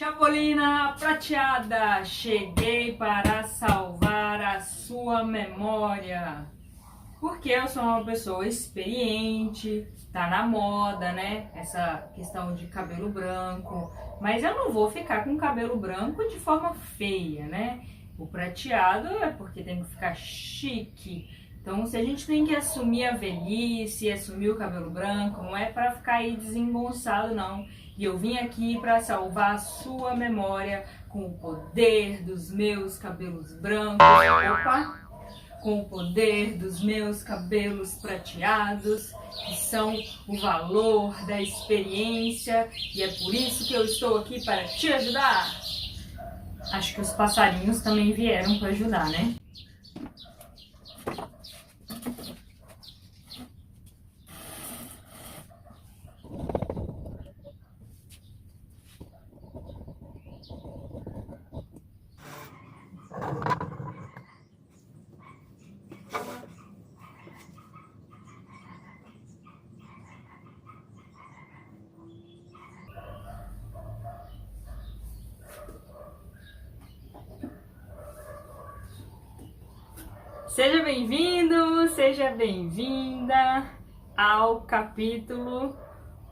Chapolina prateada, cheguei para salvar a sua memória. Porque eu sou uma pessoa experiente, tá na moda, né? Essa questão de cabelo branco. Mas eu não vou ficar com cabelo branco de forma feia, né? O prateado é porque tem que ficar chique. Então, se a gente tem que assumir a velhice, assumir o cabelo branco, não é para ficar aí desengonçado, não. E eu vim aqui para salvar a sua memória com o poder dos meus cabelos brancos. Opa! Com o poder dos meus cabelos prateados, que são o valor da experiência. E é por isso que eu estou aqui para te ajudar. Acho que os passarinhos também vieram para ajudar, né? Seja bem-vindo, seja bem-vinda ao capítulo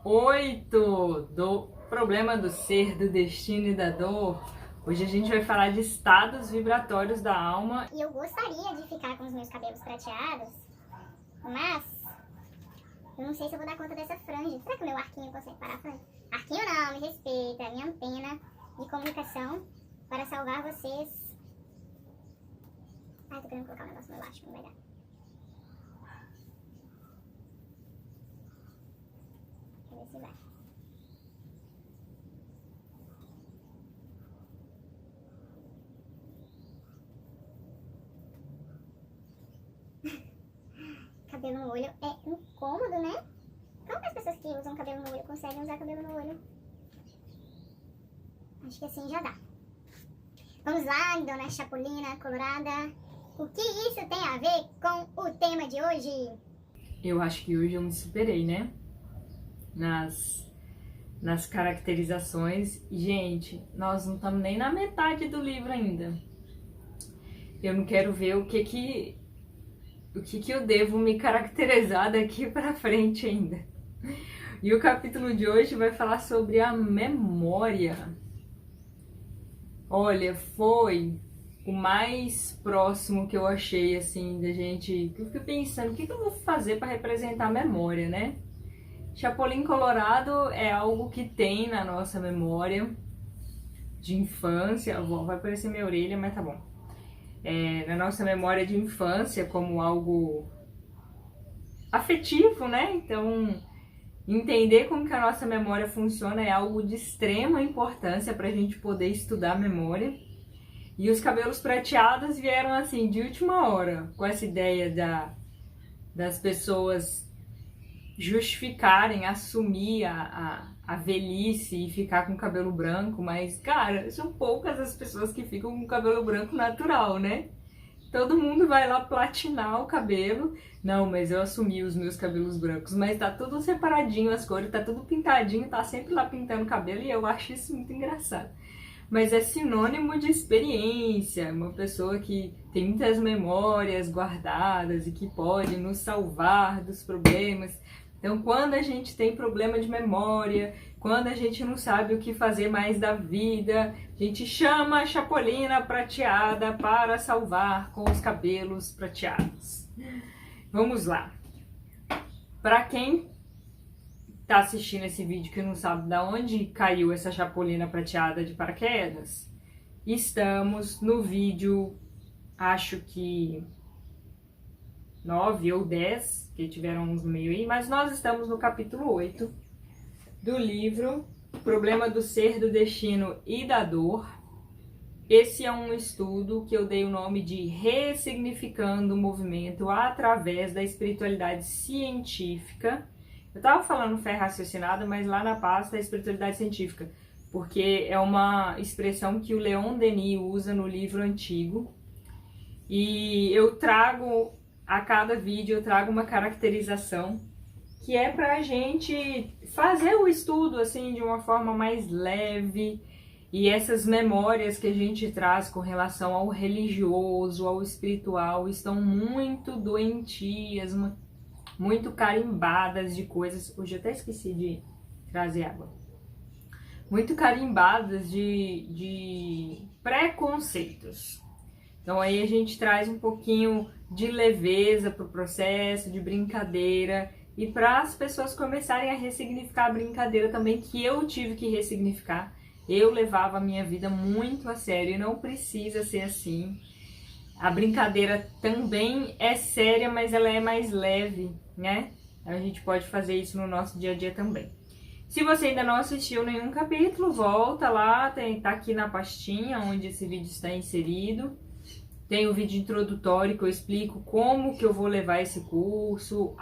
8 do Problema do Ser, do Destino e da Dor. Hoje a gente vai falar de estados vibratórios da alma. E eu gostaria de ficar com os meus cabelos prateados, mas eu não sei se eu vou dar conta dessa franja. Será que o meu arquinho consegue parar a franja? Arquinho não, me respeita, a minha antena de comunicação para salvar vocês. Ai, tô querendo colocar um negócio no elástico, não vai dar. Deixa eu ver se vai. Cabelo no olho é incômodo, né? Como que as pessoas que usam cabelo no olho conseguem usar cabelo no olho? Acho que assim já dá. Vamos lá, dona Chapolina Colorada. O que isso tem a ver com o tema de hoje? Eu acho que hoje eu me superei, né? Nas caracterizações. Gente, nós não estamos nem na metade do livro ainda. Eu não quero ver o que eu devo me caracterizar daqui pra frente ainda. E o capítulo de hoje vai falar sobre a memória. Olha, foi o mais próximo que eu achei, assim, da gente... Eu fiquei pensando, o que eu vou fazer para representar a memória, né? Chapolin Colorado é algo que tem na nossa memória de infância. Vai aparecer minha orelha, mas tá bom. Na nossa memória de infância como algo afetivo, né? Então, entender como que a nossa memória funciona é algo de extrema importância para a gente poder estudar a memória. E os cabelos prateados vieram assim, de última hora, com essa ideia das pessoas justificarem, assumir a velhice e ficar com cabelo branco, mas, cara, são poucas as pessoas que ficam com cabelo branco natural, né? Todo mundo vai lá platinar o cabelo. Não, mas eu assumi os meus cabelos brancos, mas tá tudo separadinho as cores, tá tudo pintadinho, tá sempre lá pintando o cabelo e eu acho isso muito engraçado. Mas é sinônimo de experiência, uma pessoa que tem muitas memórias guardadas e que pode nos salvar dos problemas. Então, quando a gente tem problema de memória, quando a gente não sabe o que fazer mais da vida, a gente chama a Chapolina prateada para salvar com os cabelos prateados. Vamos lá. Para quem tá assistindo esse vídeo que não sabe de onde caiu essa Chapolina prateada de paraquedas, estamos no vídeo, acho que 9 ou 10, que tiveram uns no meio aí, mas nós estamos no capítulo 8 do livro Problema do Ser, do Destino e da Dor. Esse é um estudo que eu dei o nome de Ressignificando o Movimento através da Espiritualidade Científica. Eu tava falando fé raciocinada, mas lá na pasta é espiritualidade científica, porque é uma expressão que o Leon Denis usa no livro antigo. E eu trago, a cada vídeo, eu trago uma caracterização que é pra gente fazer o estudo assim de uma forma mais leve E essas memórias que a gente traz com relação ao religioso, ao espiritual, estão muito doentias, muito carimbadas de coisas. Hoje eu até esqueci de trazer água. Muito carimbadas de preconceitos. Então aí a gente traz um pouquinho de leveza para o processo, de brincadeira, e para as pessoas começarem a ressignificar a brincadeira também, que eu tive que ressignificar. Eu levava a minha vida muito a sério e não precisa ser assim. A brincadeira também é séria, mas ela é mais leve, né? A gente pode fazer isso no nosso dia a dia também. Se você ainda não assistiu nenhum capítulo, volta lá, tá aqui na pastinha onde esse vídeo está inserido. Tem o vídeo introdutório que eu explico como que eu vou levar esse curso,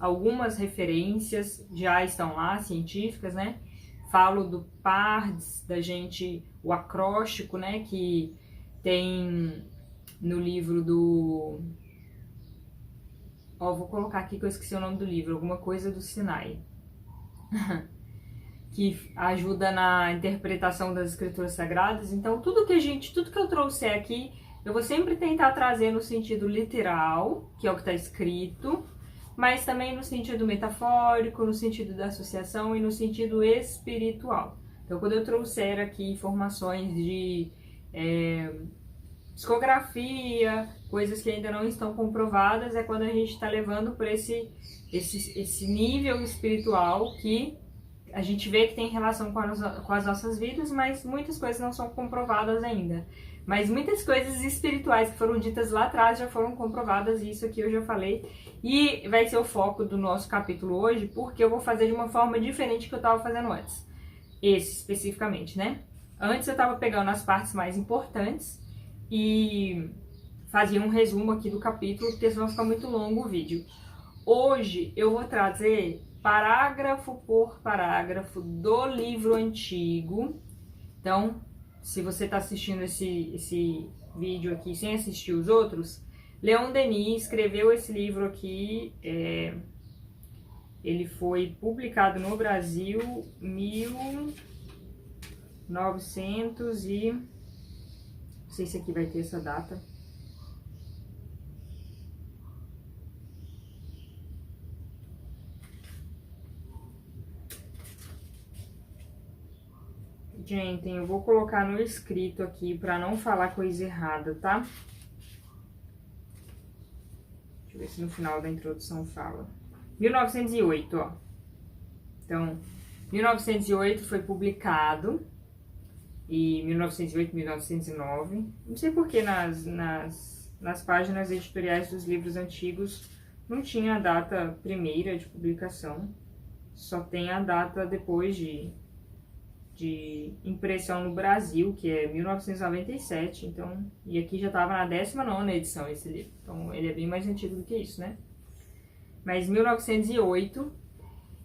algumas referências já estão lá, científicas, né? Falo do PARDS, o acróstico, né? Que tem no livro do... Ó, vou colocar aqui que eu esqueci o nome do livro, alguma coisa do Sinai. Que ajuda na interpretação das escrituras sagradas. Então, tudo que eu trouxer aqui, eu vou sempre tentar trazer no sentido literal, que é o que está escrito, mas também no sentido metafórico, no sentido da associação e no sentido espiritual. Então, quando eu trouxer aqui informações de psicografia, coisas que ainda não estão comprovadas, é quando a gente está levando para esse nível espiritual que a gente vê que tem relação com as nossas vidas, mas muitas coisas não são comprovadas ainda. Mas muitas coisas espirituais que foram ditas lá atrás já foram comprovadas, e isso aqui eu já falei. E vai ser o foco do nosso capítulo hoje, porque eu vou fazer de uma forma diferente que eu estava fazendo antes. Esse especificamente, né? Antes eu estava pegando as partes mais importantes e fazia um resumo aqui do capítulo, porque senão fica muito longo o vídeo. Hoje eu vou trazer parágrafo por parágrafo do livro antigo. Então, se você está assistindo esse vídeo aqui sem assistir os outros, Leon Denis escreveu esse livro aqui. Ele foi publicado no Brasil em 1900 e... Não sei se aqui vai ter essa data. Gente, eu vou colocar no escrito aqui para não falar coisa errada, tá? Deixa eu ver se no final da introdução fala. 1908, ó. Então, 1908 foi publicado. E 1908, 1909. Não sei porque nas páginas editoriais dos livros antigos não tinha a data primeira de publicação. Só tem a data depois de impressão no Brasil, que é 1997, então, e aqui já estava na 19ª edição esse livro, então ele é bem mais antigo do que isso, né? Mas 1908,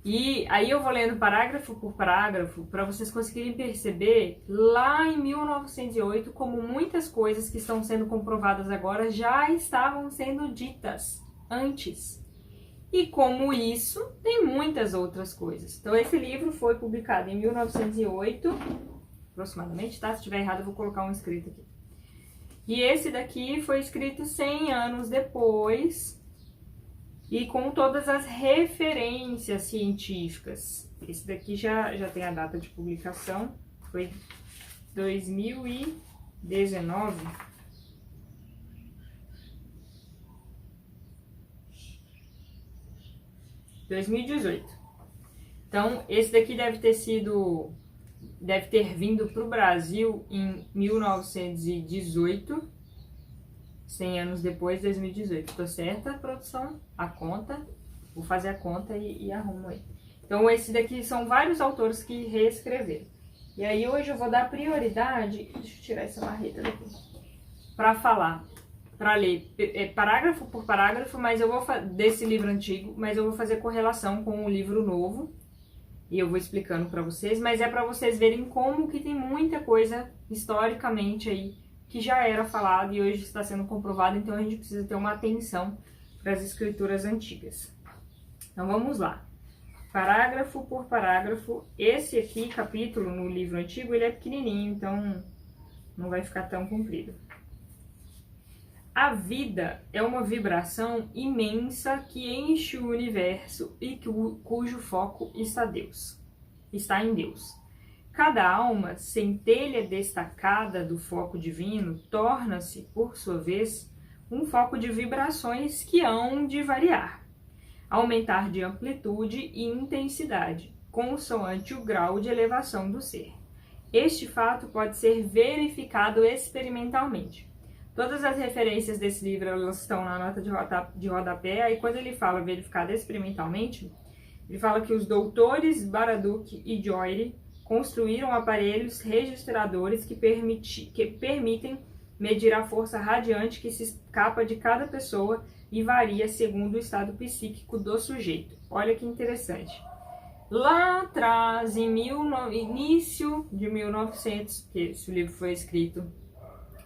e aí eu vou lendo parágrafo por parágrafo para vocês conseguirem perceber lá em 1908 como muitas coisas que estão sendo comprovadas agora já estavam sendo ditas antes. E como isso, tem muitas outras coisas. Então, esse livro foi publicado em 1908, aproximadamente, tá? Se estiver errado, eu vou colocar um escrito aqui. E esse daqui foi escrito 100 anos depois, e com todas as referências científicas. Esse daqui já tem a data de publicação, foi 2019. Então, esse daqui deve ter vindo para o Brasil em 1918, 100 anos depois, 2018. Tô certa, produção? A conta? Vou fazer a conta e arrumo aí. Então, esse daqui são vários autores que reescreveram. E aí, hoje eu vou dar prioridade... Deixa eu tirar essa marreta daqui. Para ler parágrafo por parágrafo, mas eu vou desse livro antigo, mas eu vou fazer correlação com o livro novo e eu vou explicando para vocês, mas é para vocês verem como que tem muita coisa historicamente aí que já era falado e hoje está sendo comprovado, então a gente precisa ter uma atenção para as escrituras antigas. Então vamos lá. parágrafo por parágrafo. Esse aqui, capítulo, no livro antigo, ele é pequenininho, então não vai ficar tão comprido. A vida é uma vibração imensa que enche o universo e cujo foco está em Deus. Cada alma centelha destacada do foco divino torna-se, por sua vez, um foco de vibrações que hão de variar, aumentar de amplitude e intensidade, consoante o grau de elevação do ser. Este fato pode ser verificado experimentalmente. Todas as referências desse livro elas estão na nota de rodapé, aí quando ele fala verificado experimentalmente, ele fala que os doutores Baraduc e Joire construíram aparelhos registradores que permitem medir a força radiante que se escapa de cada pessoa e varia segundo o estado psíquico do sujeito. Olha que interessante. Lá atrás, início de 1900, que esse livro foi escrito,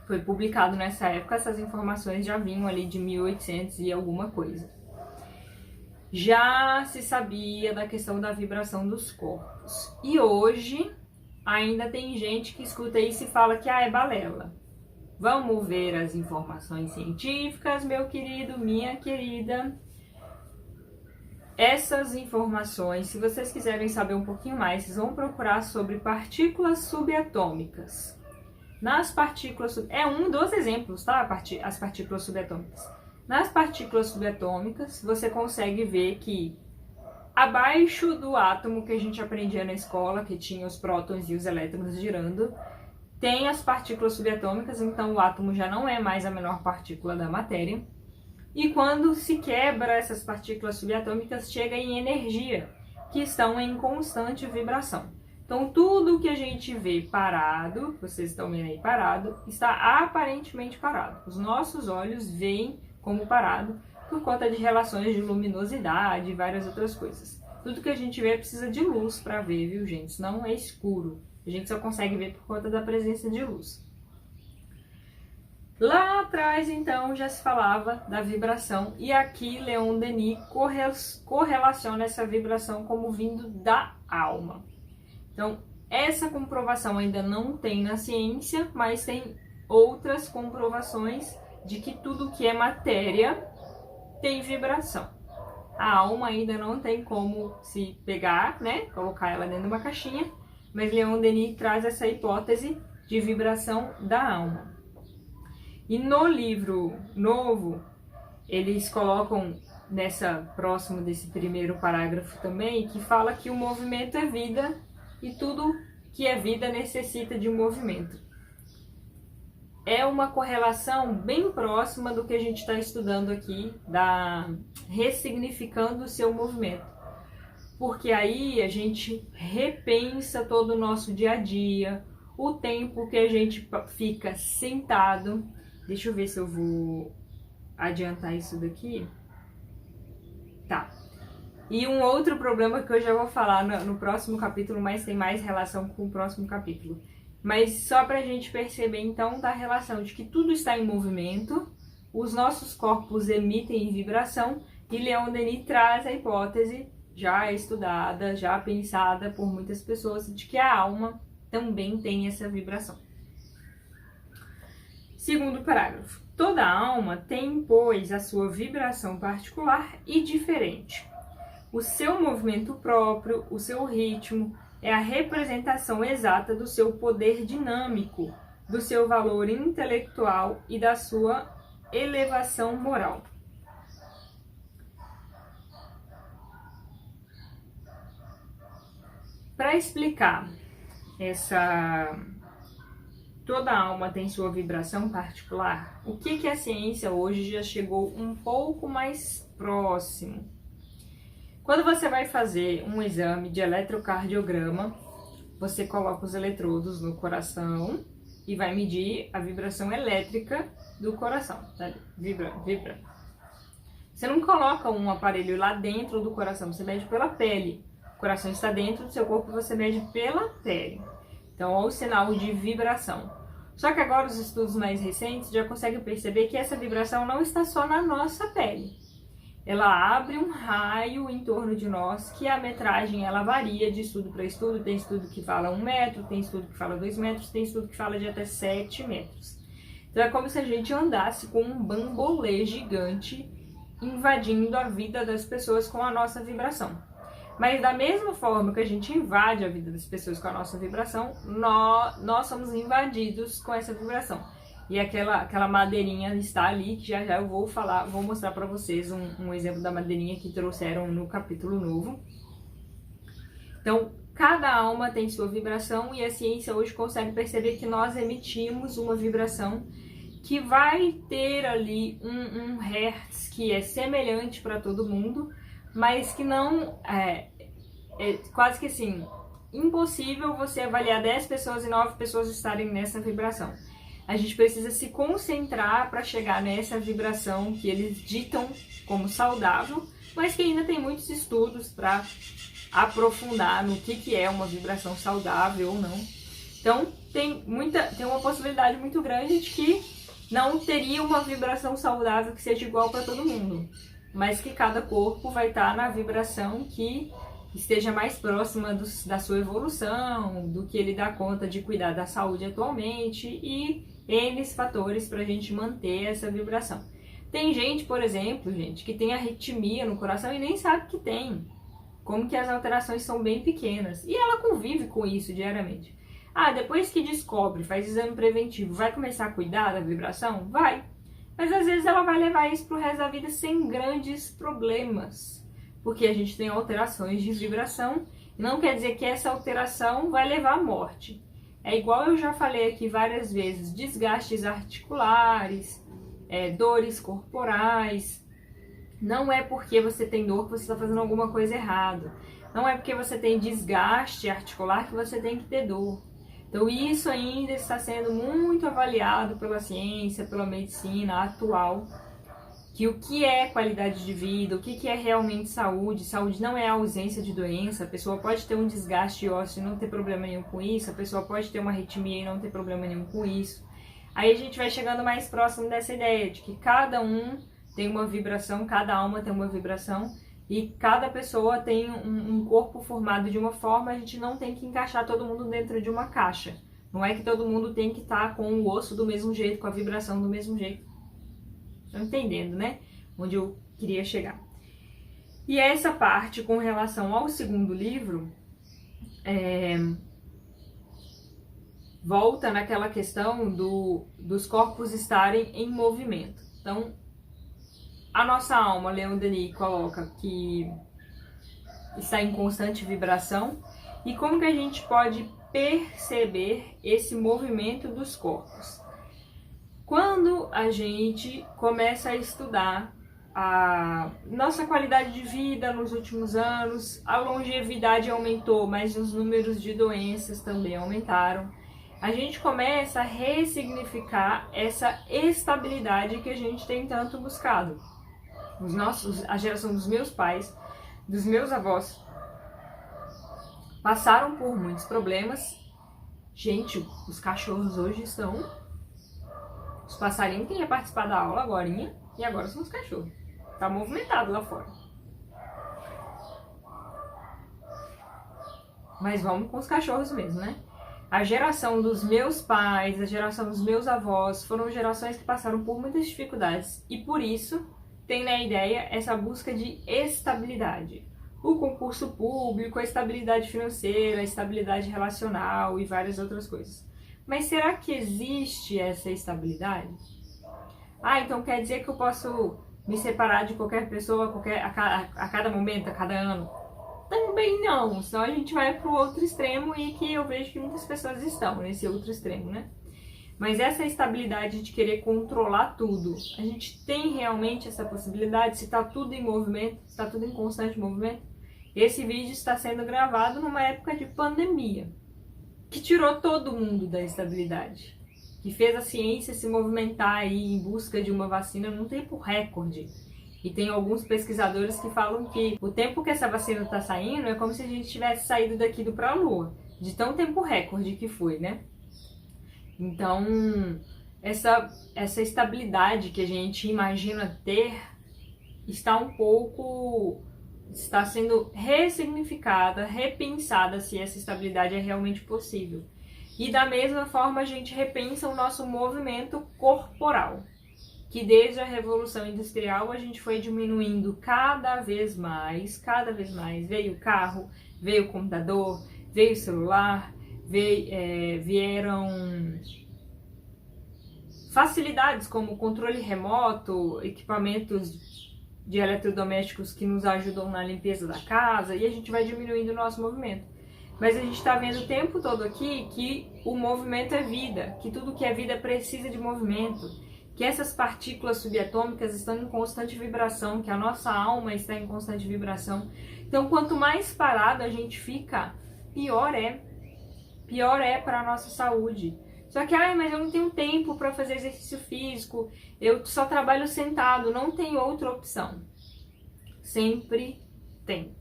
foi publicado nessa época, essas informações já vinham ali de 1800 e alguma coisa. Já se sabia da questão da vibração dos corpos. E hoje ainda tem gente que escuta isso e fala que é balela. Vamos ver as informações científicas, meu querido, minha querida. Essas informações, se vocês quiserem saber um pouquinho mais, vocês vão procurar sobre partículas subatômicas. Nas partículas, é um dos exemplos, tá? As partículas subatômicas. Nas partículas subatômicas, você consegue ver que abaixo do átomo que a gente aprendia na escola, que tinha os prótons e os elétrons girando, tem as partículas subatômicas, então o átomo já não é mais a menor partícula da matéria. E quando se quebra essas partículas subatômicas, chega em energia, que estão em constante vibração. Então, tudo que a gente vê parado, vocês estão vendo aí parado, está aparentemente parado. Os nossos olhos veem como parado por conta de relações de luminosidade e várias outras coisas. Tudo que a gente vê precisa de luz para ver, viu, gente? Senão é escuro. A gente só consegue ver por conta da presença de luz. Lá atrás, então, já se falava da vibração. E aqui, Leon Denis correlaciona essa vibração como vindo da alma. Então, essa comprovação ainda não tem na ciência, mas tem outras comprovações de que tudo que é matéria tem vibração. A alma ainda não tem como se pegar, né? Colocar ela dentro de uma caixinha, mas Leon Denis traz essa hipótese de vibração da alma. E no livro novo, eles colocam próximo desse primeiro parágrafo também, que fala que o movimento é vida e tudo que é vida necessita de um movimento. É uma correlação bem próxima do que a gente está estudando aqui, da ressignificando o seu movimento. Porque aí a gente repensa todo o nosso dia a dia, o tempo que a gente fica sentado. Deixa eu ver se eu vou adiantar isso daqui. Tá. E um outro problema que eu já vou falar no próximo capítulo, mas tem mais relação com o próximo capítulo. Mas só pra gente perceber então da relação de que tudo está em movimento, os nossos corpos emitem vibração, e Leon Denis traz a hipótese já estudada, já pensada por muitas pessoas, de que a alma também tem essa vibração. Segundo parágrafo. Toda alma tem, pois, a sua vibração particular e diferente. O seu movimento próprio, o seu ritmo, é a representação exata do seu poder dinâmico, do seu valor intelectual e da sua elevação moral. Para explicar toda alma tem sua vibração particular, o que a ciência hoje já chegou um pouco mais próximo? Quando você vai fazer um exame de eletrocardiograma, você coloca os eletrodos no coração e vai medir a vibração elétrica do coração, tá? Vibra. Você não coloca um aparelho lá dentro do coração, você mede pela pele. O coração está dentro do seu corpo, você mede pela pele. Então, olha o sinal de vibração. Só que agora os estudos mais recentes já conseguem perceber que essa vibração não está só na nossa pele. ela abre um raio em torno de nós, que a metragem ela varia de estudo para estudo. Tem estudo que fala 1 metro, tem estudo que fala 2 metros, tem estudo que fala de até 7 metros. Então é como se a gente andasse com um bambolê gigante invadindo a vida das pessoas com a nossa vibração. Mas da mesma forma que a gente invade a vida das pessoas com a nossa vibração, nós somos invadidos com essa vibração. E aquela madeirinha está ali, que já eu vou mostrar para vocês um exemplo da madeirinha que trouxeram no capítulo novo. Então, cada alma tem sua vibração e a ciência hoje consegue perceber que nós emitimos uma vibração que vai ter ali um hertz que é semelhante para todo mundo, mas que não é quase que assim, impossível você avaliar 10 pessoas e 9 pessoas estarem nessa vibração. A gente precisa se concentrar para chegar nessa vibração que eles ditam como saudável, mas que ainda tem muitos estudos para aprofundar no que é uma vibração saudável ou não. Então, tem uma possibilidade muito grande de que não teria uma vibração saudável que seja igual para todo mundo, mas que cada corpo vai estar na vibração que esteja mais próxima da sua evolução, do que ele dá conta de cuidar da saúde atualmente e N fatores para a gente manter essa vibração. Tem gente, por exemplo, que tem arritmia no coração e nem sabe que tem, como que as alterações são bem pequenas, e ela convive com isso diariamente. Depois que descobre, faz exame preventivo, vai começar a cuidar da vibração? Vai. Mas às vezes ela vai levar isso pro resto da vida sem grandes problemas, porque a gente tem alterações de vibração, não quer dizer que essa alteração vai levar à morte. É igual eu já falei aqui várias vezes, desgastes articulares, dores corporais. Não é porque você tem dor que você está fazendo alguma coisa errada. Não é porque você tem desgaste articular que você tem que ter dor. Então isso ainda está sendo muito avaliado pela ciência, pela medicina atual, que o que é qualidade de vida, o que é realmente saúde. Saúde não é a ausência de doença. A pessoa pode ter um desgaste ósseo e não ter problema nenhum com isso. A pessoa pode ter uma arritmia e não ter problema nenhum com isso. Aí a gente vai chegando mais próximo dessa ideia de que cada um tem uma vibração, cada alma tem uma vibração e cada pessoa tem um corpo formado de uma forma. A gente não tem que encaixar todo mundo dentro de uma caixa. Não é que todo mundo tem que estar com o osso do mesmo jeito, com a vibração do mesmo jeito. Estão entendendo, né? Onde eu queria chegar. E essa parte com relação ao segundo livro, volta naquela questão dos corpos estarem em movimento. Então, a nossa alma, Leon Denis coloca que está em constante vibração. E como que a gente pode perceber esse movimento dos corpos? Quando a gente começa a estudar a nossa qualidade de vida nos últimos anos, a longevidade aumentou, mas os números de doenças também aumentaram. A gente começa a ressignificar essa estabilidade que a gente tem tanto buscado. A geração dos meus pais, dos meus avós, passaram por muitos problemas. Gente, os cachorros hoje estão... Os passarinhos que ia participar da aula agorinha, e agora são os cachorros. Tá movimentado lá fora. Mas vamos com os cachorros mesmo, né? A geração dos meus pais, a geração dos meus avós, foram gerações que passaram por muitas dificuldades. E por isso, tem na ideia essa busca de estabilidade. O concurso público, a estabilidade financeira, a estabilidade relacional e várias outras coisas. Mas será que existe essa estabilidade? Então quer dizer que eu posso me separar de qualquer pessoa a cada momento, a cada ano? Também não, senão a gente vai para o outro extremo e que eu vejo que muitas pessoas estão nesse outro extremo, né? Mas essa estabilidade de querer controlar tudo, a gente tem realmente essa possibilidade? Se está tudo em movimento, se está tudo em constante movimento? Esse vídeo está sendo gravado numa época de pandemia, que tirou todo mundo da estabilidade, que fez a ciência se movimentar aí em busca de uma vacina num tempo recorde. E tem alguns pesquisadores que falam que o tempo que essa vacina está saindo é como se a gente tivesse saído daqui para a Lua, de tão tempo recorde que foi, né? Então, essa estabilidade que a gente imagina ter está sendo ressignificada, repensada se essa estabilidade é realmente possível. E da mesma forma a gente repensa o nosso movimento corporal, que desde a Revolução Industrial a gente foi diminuindo cada vez mais. Veio o carro, veio o computador, veio o celular, vieram facilidades como controle remoto, equipamentos de eletrodomésticos que nos ajudam na limpeza da casa, e a gente vai diminuindo o nosso movimento. Mas a gente está vendo o tempo todo aqui que o movimento é vida, que tudo que é vida precisa de movimento, que essas partículas subatômicas estão em constante vibração, que a nossa alma está em constante vibração. Então, quanto mais parado a gente fica, pior é para a nossa saúde. Só que, mas eu não tenho tempo para fazer exercício físico, eu só trabalho sentado, não tem outra opção. Sempre tem.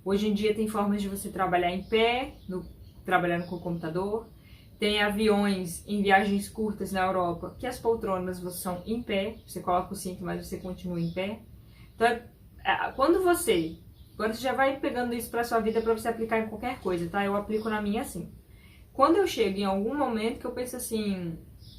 Hoje em dia tem formas de você trabalhar em pé, trabalhando com o computador. Tem aviões em viagens curtas na Europa que as poltronas são em pé, você coloca o cinto, mas você continua em pé. Então, agora você já vai pegando isso para sua vida para você aplicar em qualquer coisa, tá? Eu aplico na minha assim. Quando eu chego em algum momento que eu penso assim,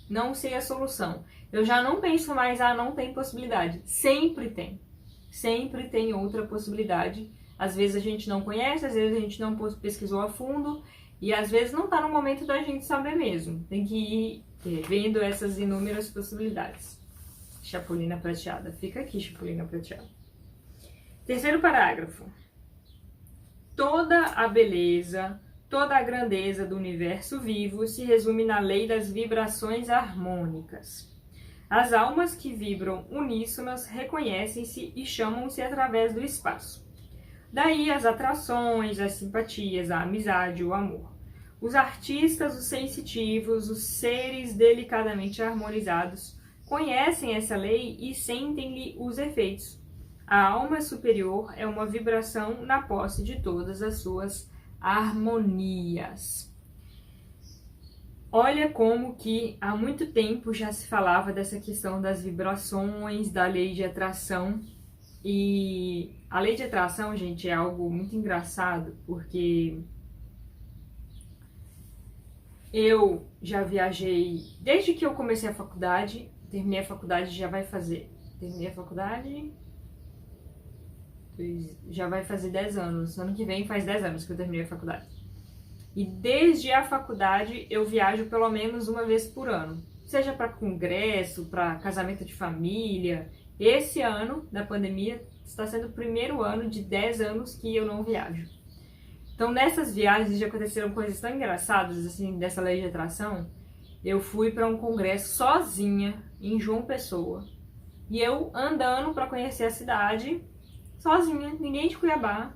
não sei a solução, eu já não penso mais, não tem possibilidade. Sempre tem outra possibilidade. Às vezes a gente não conhece, às vezes a gente não pesquisou a fundo, e às vezes não tá no momento da gente saber mesmo. Tem que ir vendo essas inúmeras possibilidades. Chapulina prateada. Fica aqui, chapulina prateada. Terceiro parágrafo. Toda a beleza, toda a grandeza do universo vivo se resume na lei das vibrações harmônicas. As almas que vibram uníssonas reconhecem-se e chamam-se através do espaço. Daí as atrações, as simpatias, a amizade, o amor. Os artistas, os sensitivos, os seres delicadamente harmonizados conhecem essa lei e sentem-lhe os efeitos. A alma superior é uma vibração na posse de todas as suas harmonias. Olha como que há muito tempo já se falava dessa questão das vibrações, da lei de atração. E a lei de atração, gente, é algo muito engraçado, porque eu já viajei, desde que eu comecei a faculdade, terminei a faculdade, terminei a faculdade, já vai fazer 10 anos, ano que vem faz 10 anos que eu terminei a faculdade. E desde a faculdade eu viajo pelo menos uma vez por ano, seja para congresso, para casamento de família. Esse ano da pandemia está sendo o primeiro ano de 10 anos que eu não viajo. Então, nessas viagens já aconteceram coisas tão engraçadas, assim, dessa lei de atração. Eu fui para um congresso sozinha, em João Pessoa. E eu andando para conhecer a cidade, sozinha, ninguém de Cuiabá.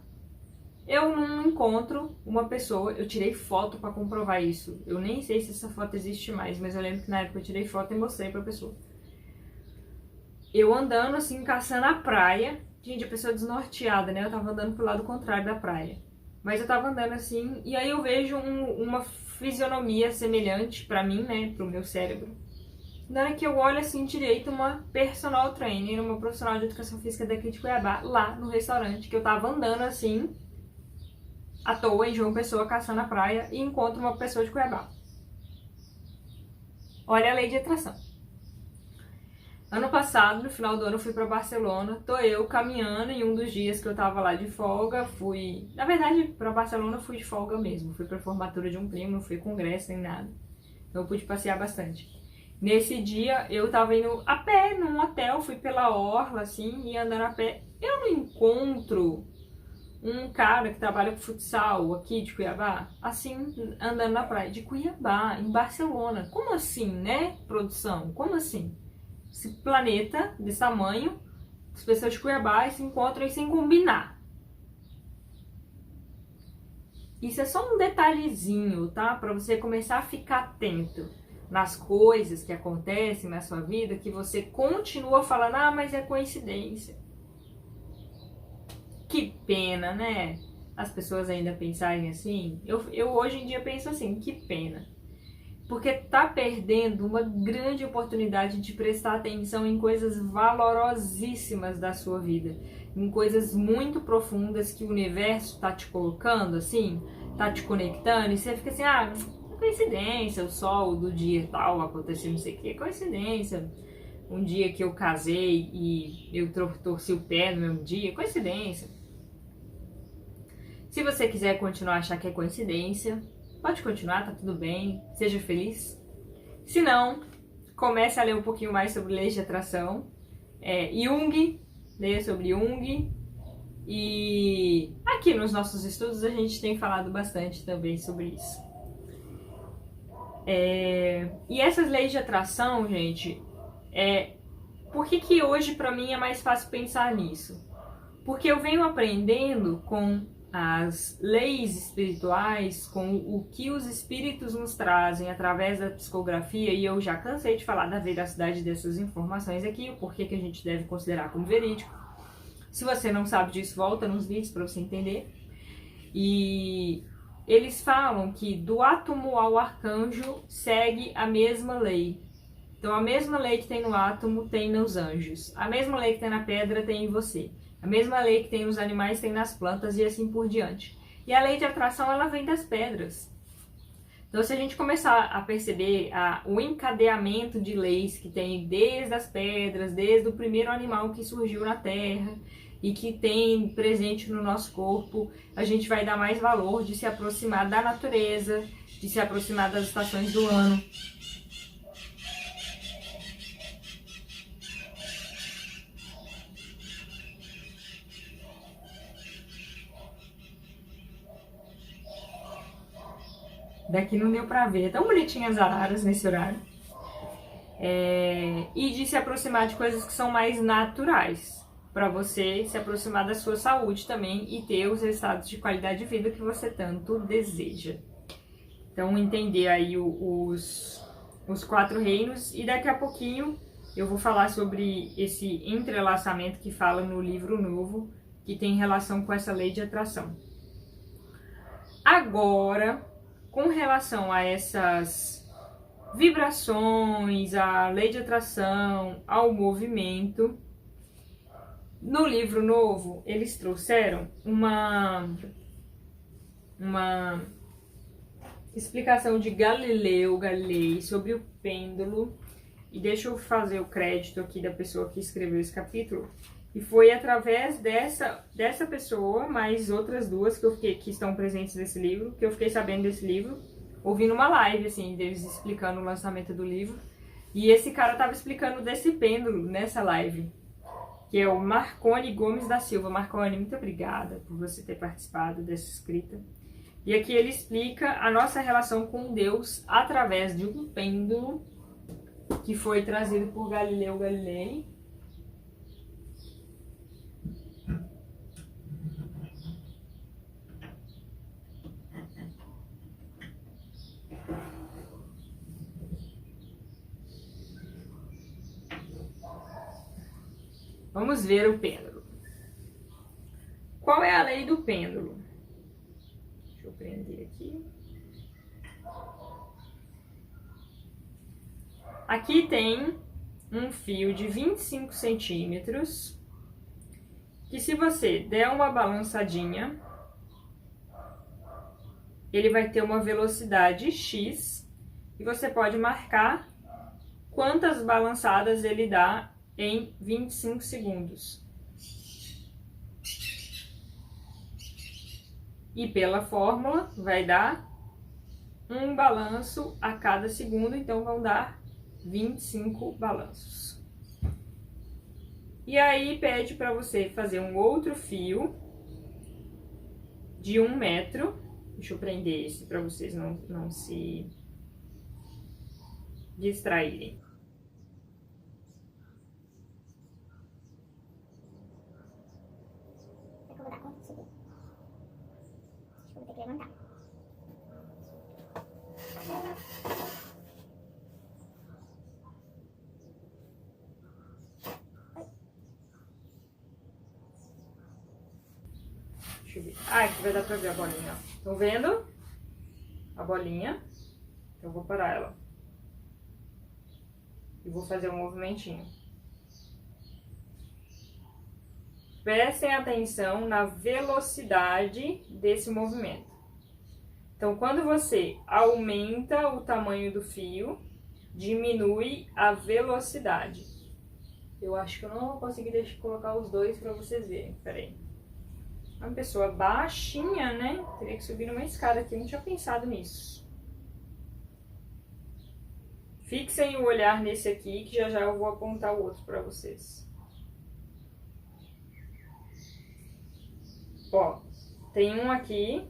Eu não encontro uma pessoa, eu tirei foto para comprovar isso. Eu nem sei se essa foto existe mais, mas eu lembro que na época eu tirei foto e mostrei para a pessoa. Eu andando assim, caçando a praia. Gente, a pessoa desnorteada, né? Eu tava andando pro lado contrário da praia. Mas eu tava andando assim, e aí eu vejo uma fisionomia semelhante pra mim, né? Pro meu cérebro. Na hora que eu olho assim direito, uma personal trainer, uma profissional de educação física daqui de Cuiabá, lá no restaurante, que eu tava andando assim, à toa, em João Pessoa, caçando a praia, e encontro uma pessoa de Cuiabá. Olha a lei de atração. Ano passado, no final do ano, eu fui para Barcelona. Tô eu caminhando em um dos dias que eu tava lá de folga. Na verdade, para Barcelona eu fui de folga mesmo. Fui pra formatura de um primo, não fui congresso nem nada. Então eu pude passear bastante. Nesse dia eu tava indo a pé num hotel, fui pela orla assim, e andando a pé. Eu não encontro um cara que trabalha com futsal aqui de Cuiabá, assim, andando na praia de Cuiabá, em Barcelona. Como assim, né, produção? Como assim? Esse planeta desse tamanho, as pessoas de Cuiabá se encontram e sem combinar. Isso é só um detalhezinho, tá? Para você começar a ficar atento nas coisas que acontecem na sua vida, que você continua falando, mas é coincidência. Que pena, né? As pessoas ainda pensarem assim. Eu hoje em dia penso assim, que pena. porque tá perdendo uma grande oportunidade de prestar atenção em coisas valorosíssimas da sua vida, em coisas muito profundas que o universo tá te colocando, assim, tá te conectando, e você fica assim, ah, coincidência, o sol do dia tal aconteceu, não sei o que, coincidência, um dia que eu casei e eu torci o pé no mesmo dia, coincidência. Se você quiser continuar a achar que é coincidência, pode continuar, tá tudo bem, seja feliz. Se não, comece a ler um pouquinho mais sobre leis de atração. Jung, leia sobre Jung. E aqui nos nossos estudos a gente tem falado bastante também sobre isso. E essas leis de atração, gente, por que hoje pra mim é mais fácil pensar nisso? Porque eu venho aprendendo com as leis espirituais, com o que os espíritos nos trazem através da psicografia, e eu já cansei de falar da veracidade dessas informações aqui, o porquê que a gente deve considerar como verídico. Se você não sabe disso, volta nos vídeos para você entender. E eles falam que do átomo ao arcanjo segue a mesma lei. Então a mesma lei que tem no átomo tem nos anjos, a mesma lei que tem na pedra tem em você. A mesma lei que tem nos animais tem nas plantas e assim por diante. E a lei de atração, ela vem das pedras. Então, se a gente começar a perceber o encadeamento de leis que tem desde as pedras, desde o primeiro animal que surgiu na Terra e que tem presente no nosso corpo, a gente vai dar mais valor de se aproximar da natureza, de se aproximar das estações do ano. Daqui não deu pra ver, é tão bonitinhas as araras nesse horário. E de se aproximar de coisas que são mais naturais, para você se aproximar da sua saúde também e ter os resultados de qualidade de vida que você tanto deseja. Então, entender aí os 4 reinos, e daqui a pouquinho eu vou falar sobre esse entrelaçamento que fala no livro novo, que tem relação com essa lei de atração. Agora, com relação a essas vibrações, a lei de atração, ao movimento, no livro novo eles trouxeram uma explicação de Galileu Galilei sobre o pêndulo, e deixa eu fazer o crédito aqui da pessoa que escreveu esse capítulo. E foi através dessa pessoa, mais outras duas que estão presentes nesse livro, que eu fiquei sabendo desse livro, ouvindo uma live, assim, deles explicando o lançamento do livro. E esse cara tava explicando desse pêndulo nessa live, que é o Marconi Gomes da Silva. Marconi, muito obrigada por você ter participado dessa escrita. E aqui ele explica a nossa relação com Deus através de um pêndulo que foi trazido por Galileu Galilei. Vamos ver o pêndulo. Qual é a lei do pêndulo? Deixa eu prender aqui. Aqui tem um fio de 25 centímetros, que se você der uma balançadinha, ele vai ter uma velocidade X, e você pode marcar quantas balançadas ele dá em 25 segundos. E pela fórmula vai dar um balanço a cada segundo, então vão dar 25 balanços. E aí pede para você fazer um outro fio de 1 metro. Deixa eu prender esse para vocês não se distraírem. Levantar. Deixa eu ver. Ah, aqui vai dar pra ver a bolinha. Estão vendo? A bolinha. Então eu vou parar ela. E vou fazer um movimentinho. Prestem atenção na velocidade desse movimento. Então, quando você aumenta o tamanho do fio, diminui a velocidade. Eu acho que eu não vou conseguir colocar os dois para vocês verem. Peraí. Uma pessoa baixinha, né? Teria que subir numa escada aqui. Eu não tinha pensado nisso. Fixem o olhar nesse aqui, que já já eu vou apontar o outro para vocês. Ó, tem um aqui,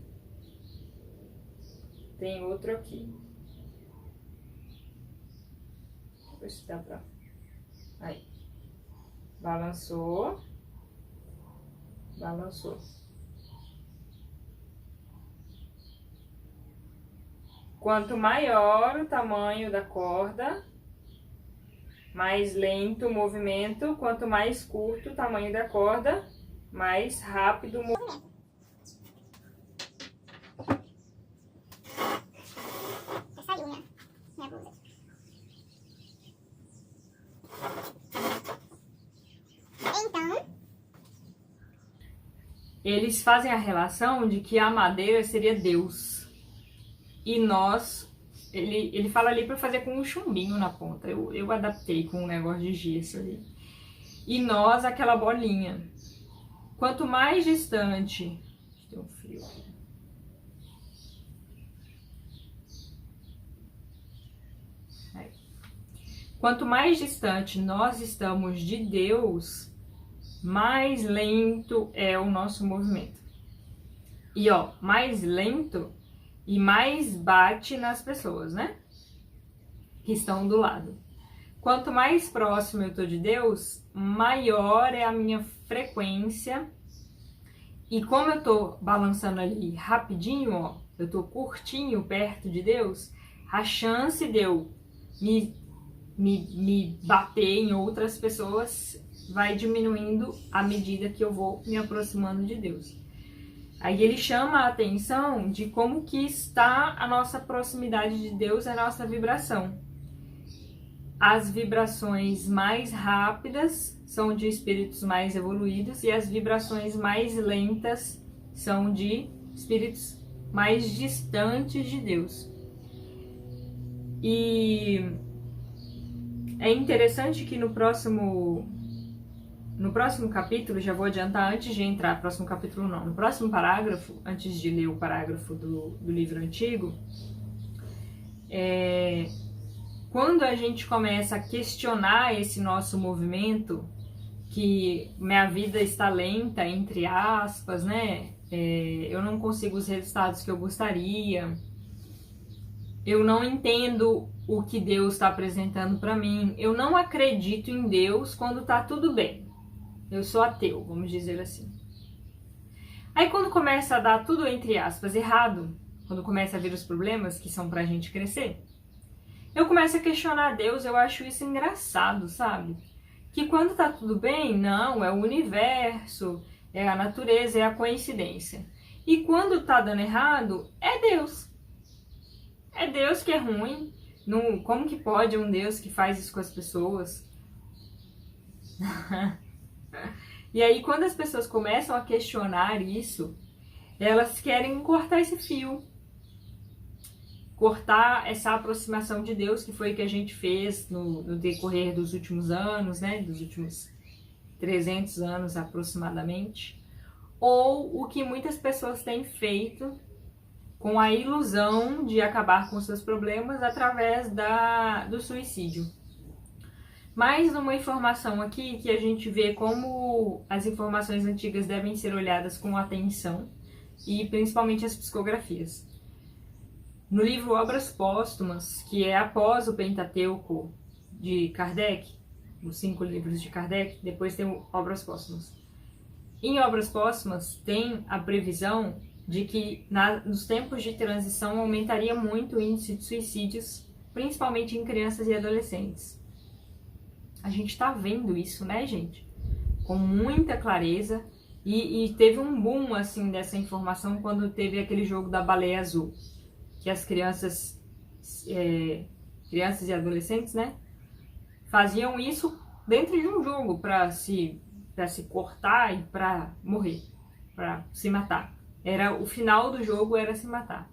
tem outro aqui. Deixa eu ver se dá pra... Aí. Balançou. Balançou. Quanto maior o tamanho da corda, mais lento o movimento. Quanto mais curto o tamanho da corda, mais rápido o movimento. Saiu minha blusa. Então, Eles fazem a relação de que a madeira seria Deus. E nós, ele fala ali para fazer com um chumbinho na ponta. Eu adaptei com um negócio de gesso ali. E nós, aquela bolinha. Quanto mais distante... Tem um frio aqui. Aí. Quanto mais distante nós estamos de Deus, mais lento é o nosso movimento. E ó, mais lento e mais bate nas pessoas, né? Que estão do lado. Quanto mais próximo eu tô de Deus, maior é a minha frequência. E como eu tô balançando ali rapidinho, ó, eu tô curtinho perto de Deus, a chance de eu me bater em outras pessoas vai diminuindo à medida que eu vou me aproximando de Deus. Aí ele chama a atenção de como que está a nossa proximidade de Deus, a nossa vibração. As vibrações mais rápidas são de espíritos mais evoluídos e as vibrações mais lentas são de espíritos mais distantes de Deus. E é interessante que no próximo capítulo, já vou adiantar antes de entrar, próximo capítulo não, no próximo parágrafo, antes de ler o parágrafo do livro antigo, quando a gente começa a questionar esse nosso movimento, que minha vida está lenta, entre aspas, né? Eu não consigo os resultados que eu gostaria, eu não entendo o que Deus está apresentando para mim, eu não acredito em Deus quando tá tudo bem. Eu sou ateu, vamos dizer assim. Aí quando começa a dar tudo, entre aspas, errado, quando começa a vir os problemas que são pra gente crescer, eu começo a questionar Deus, eu acho isso engraçado, sabe? Que quando tá tudo bem, não, é o universo, é a natureza, é a coincidência. E quando tá dando errado, é Deus. É Deus que é ruim. Não, como que pode um Deus que faz isso com as pessoas? E aí, quando as pessoas começam a questionar isso, elas querem cortar esse fio. Cortar essa aproximação de Deus, que foi o que a gente fez no decorrer dos últimos anos, né? Dos últimos 300 anos aproximadamente. Ou o que muitas pessoas têm feito com a ilusão de acabar com seus problemas através do suicídio. Mais uma informação aqui que a gente vê como as informações antigas devem ser olhadas com atenção, e principalmente as psicografias. No livro Obras Póstumas, que é após o Pentateuco de Kardec, os 5 livros de Kardec, depois tem o Obras Póstumas. Em Obras Póstumas tem a previsão de que nos tempos de transição aumentaria muito o índice de suicídios, principalmente em crianças e adolescentes. A gente tá vendo isso, né, gente? Com muita clareza. E teve um boom, assim, dessa informação quando teve aquele jogo da baleia azul. Que as crianças crianças e adolescentes, né, faziam isso dentro de um jogo para se cortar e para morrer, para se matar. O final do jogo era se matar.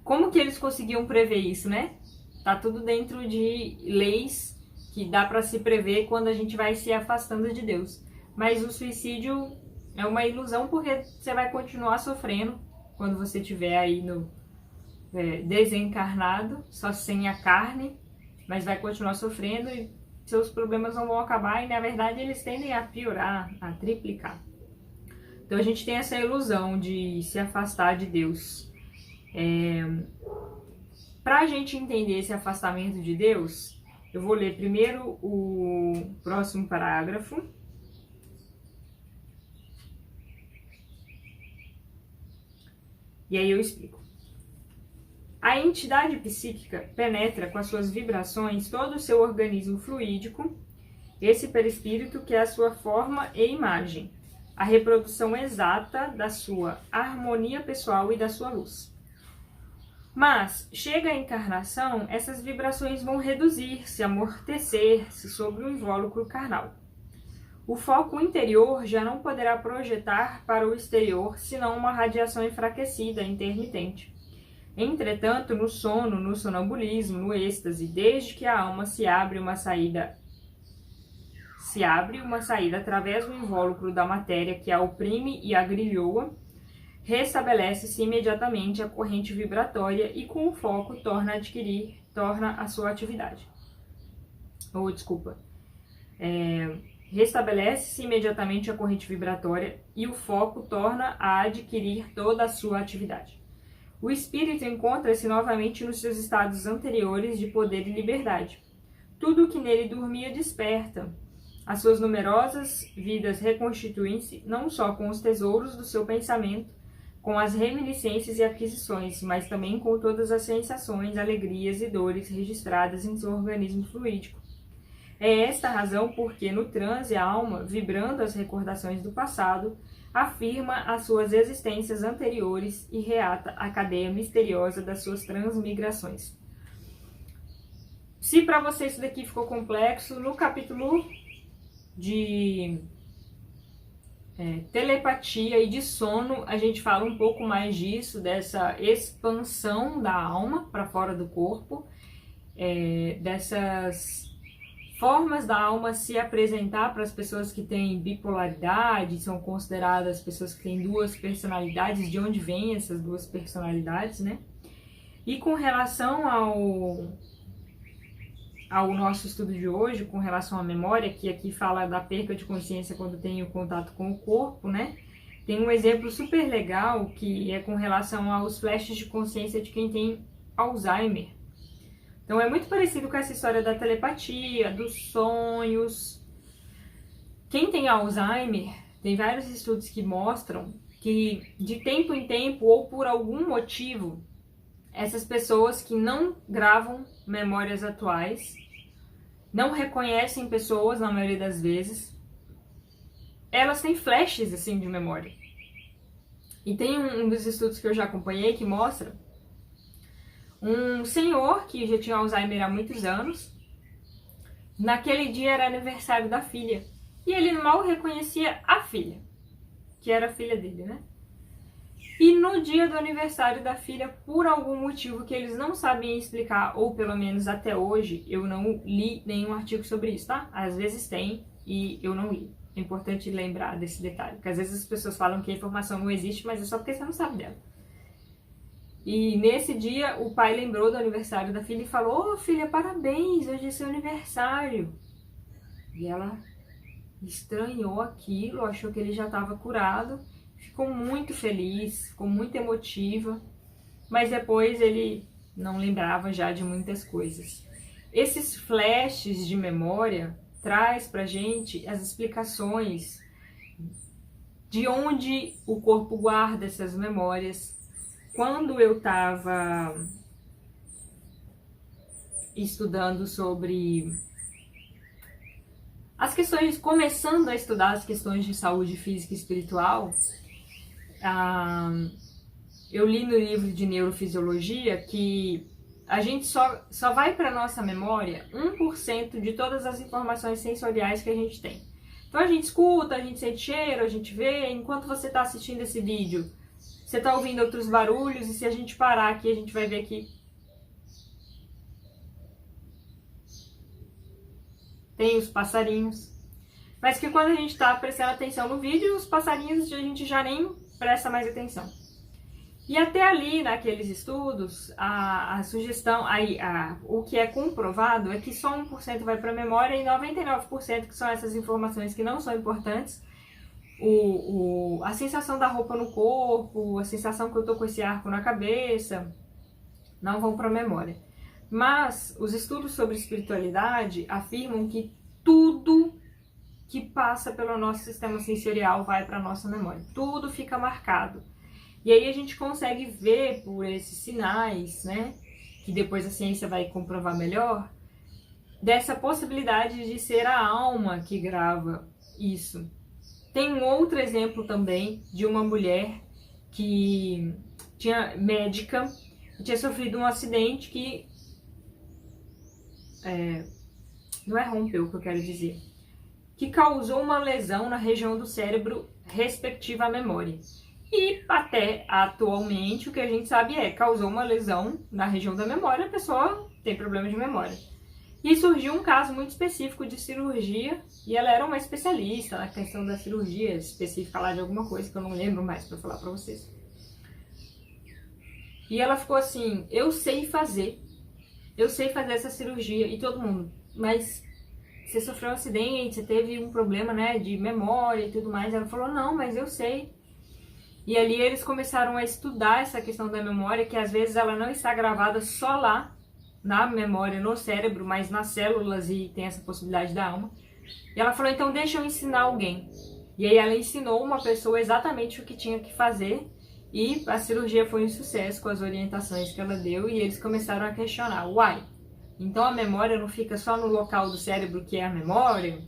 Como que eles conseguiam prever isso, né? Tá tudo dentro de leis que dá para se prever quando a gente vai se afastando de Deus. Mas o suicídio é uma ilusão, porque você vai continuar sofrendo quando você estiver aí no desencarnado, só sem a carne, mas vai continuar sofrendo e seus problemas não vão acabar, e na verdade eles tendem a piorar, a triplicar. Então a gente tem essa ilusão de se afastar de Deus. Para a gente entender esse afastamento de Deus, eu vou ler primeiro o próximo parágrafo. E aí eu explico. A entidade psíquica penetra com as suas vibrações todo o seu organismo fluídico, esse perispírito que é a sua forma e imagem, a reprodução exata da sua harmonia pessoal e da sua luz. Mas, chega a encarnação, essas vibrações vão reduzir-se, amortecer-se sobre o invólucro carnal. O foco interior já não poderá projetar para o exterior senão uma radiação enfraquecida, intermitente. Entretanto, no sono, no sonambulismo, no êxtase, desde que a alma se abre uma saída através do invólucro da matéria que a oprime e agrilhoa, restabelece-se imediatamente a corrente vibratória e com o foco torna a sua atividade. Restabelece-se imediatamente a corrente vibratória e o foco torna a adquirir toda a sua atividade. O espírito encontra-se novamente nos seus estados anteriores de poder e liberdade. Tudo o que nele dormia desperta. As suas numerosas vidas reconstituem-se não só com os tesouros do seu pensamento, com as reminiscências e aquisições, mas também com todas as sensações, alegrias e dores registradas em seu organismo fluídico. É esta a razão porque, no transe, a alma, vibrando as recordações do passado, afirma as suas existências anteriores e reata a cadeia misteriosa das suas transmigrações. Se para você isso daqui ficou complexo, no capítulo de telepatia e de sono, a gente fala um pouco mais disso, dessa expansão da alma para fora do corpo, dessas formas da alma se apresentar para as pessoas que têm bipolaridade, são consideradas pessoas que têm duas personalidades, de onde vêm essas duas personalidades, né? E com relação ao nosso estudo de hoje, com relação à memória, que aqui fala da perca de consciência quando tem o contato com o corpo, né? Tem um exemplo super legal que é com relação aos flashes de consciência de quem tem Alzheimer. Então é muito parecido com essa história da telepatia, dos sonhos. Quem tem Alzheimer, tem vários estudos que mostram que de tempo em tempo ou por algum motivo, essas pessoas que não gravam memórias atuais, não reconhecem pessoas na maioria das vezes, elas têm flashes assim de memória. E tem um dos estudos que eu já acompanhei que mostra um senhor que já tinha Alzheimer há muitos anos. Naquele dia era aniversário da filha e ele mal reconhecia a filha, que era a filha dele, né? E no dia do aniversário da filha, por algum motivo que eles não sabem explicar, ou pelo menos até hoje, eu não li nenhum artigo sobre isso, tá? Às vezes tem e eu não li. É importante lembrar desse detalhe, porque às vezes as pessoas falam que a informação não existe, mas é só porque você não sabe dela. E nesse dia, o pai lembrou do aniversário da filha e falou: "Ô filha, parabéns, hoje é seu aniversário." E ela estranhou aquilo, achou que ele já estava curado, ficou muito feliz, ficou muito emotiva, mas depois ele não lembrava já de muitas coisas. Esses flashes de memória traz pra gente as explicações de onde o corpo guarda essas memórias. Quando eu estava estudando sobre as questões, começando a estudar as questões de saúde física e espiritual, eu li no livro de neurofisiologia que a gente só vai para nossa memória 1% de todas as informações sensoriais que a gente tem. Então a gente escuta, a gente sente cheiro, a gente vê, enquanto você está assistindo esse vídeo, você está ouvindo outros barulhos, e se a gente parar aqui, a gente vai ver que tem os passarinhos. Mas que quando a gente está prestando atenção no vídeo, os passarinhos a gente já nem presta mais atenção. E até ali, naqueles estudos, a sugestão, o que é comprovado é que só 1% vai para a memória e 99% que são essas informações que não são importantes, a sensação da roupa no corpo, a sensação que eu tô com esse arco na cabeça, não vão para a memória. Mas os estudos sobre espiritualidade afirmam que tudo que passa pelo nosso sistema sensorial vai para a nossa memória. Tudo fica marcado. E aí a gente consegue ver por esses sinais, né, que depois a ciência vai comprovar melhor, dessa possibilidade de ser a alma que grava isso. Tem um outro exemplo também de uma mulher que médica, que tinha sofrido um acidente que não é rompeu o que eu quero dizer, que causou uma lesão na região do cérebro respectiva à memória. E até atualmente o que a gente sabe causou uma lesão na região da memória, a pessoa tem problema de memória. E surgiu um caso muito específico de cirurgia, e ela era uma especialista na questão da cirurgia específica lá de alguma coisa que eu não lembro mais para falar para vocês. E ela ficou assim, eu sei fazer essa cirurgia, e todo mundo, mas você sofreu um acidente, você teve um problema, né, de memória e tudo mais. Ela falou, não, mas eu sei. E ali eles começaram a estudar essa questão da memória, que às vezes ela não está gravada só lá, na memória, no cérebro, mas nas células, e tem essa possibilidade da alma. E ela falou, então deixa eu ensinar alguém. E aí ela ensinou uma pessoa exatamente o que tinha que fazer, e a cirurgia foi um sucesso com as orientações que ela deu, e eles começaram a questionar, uai, então a memória não fica só no local do cérebro que é a memória?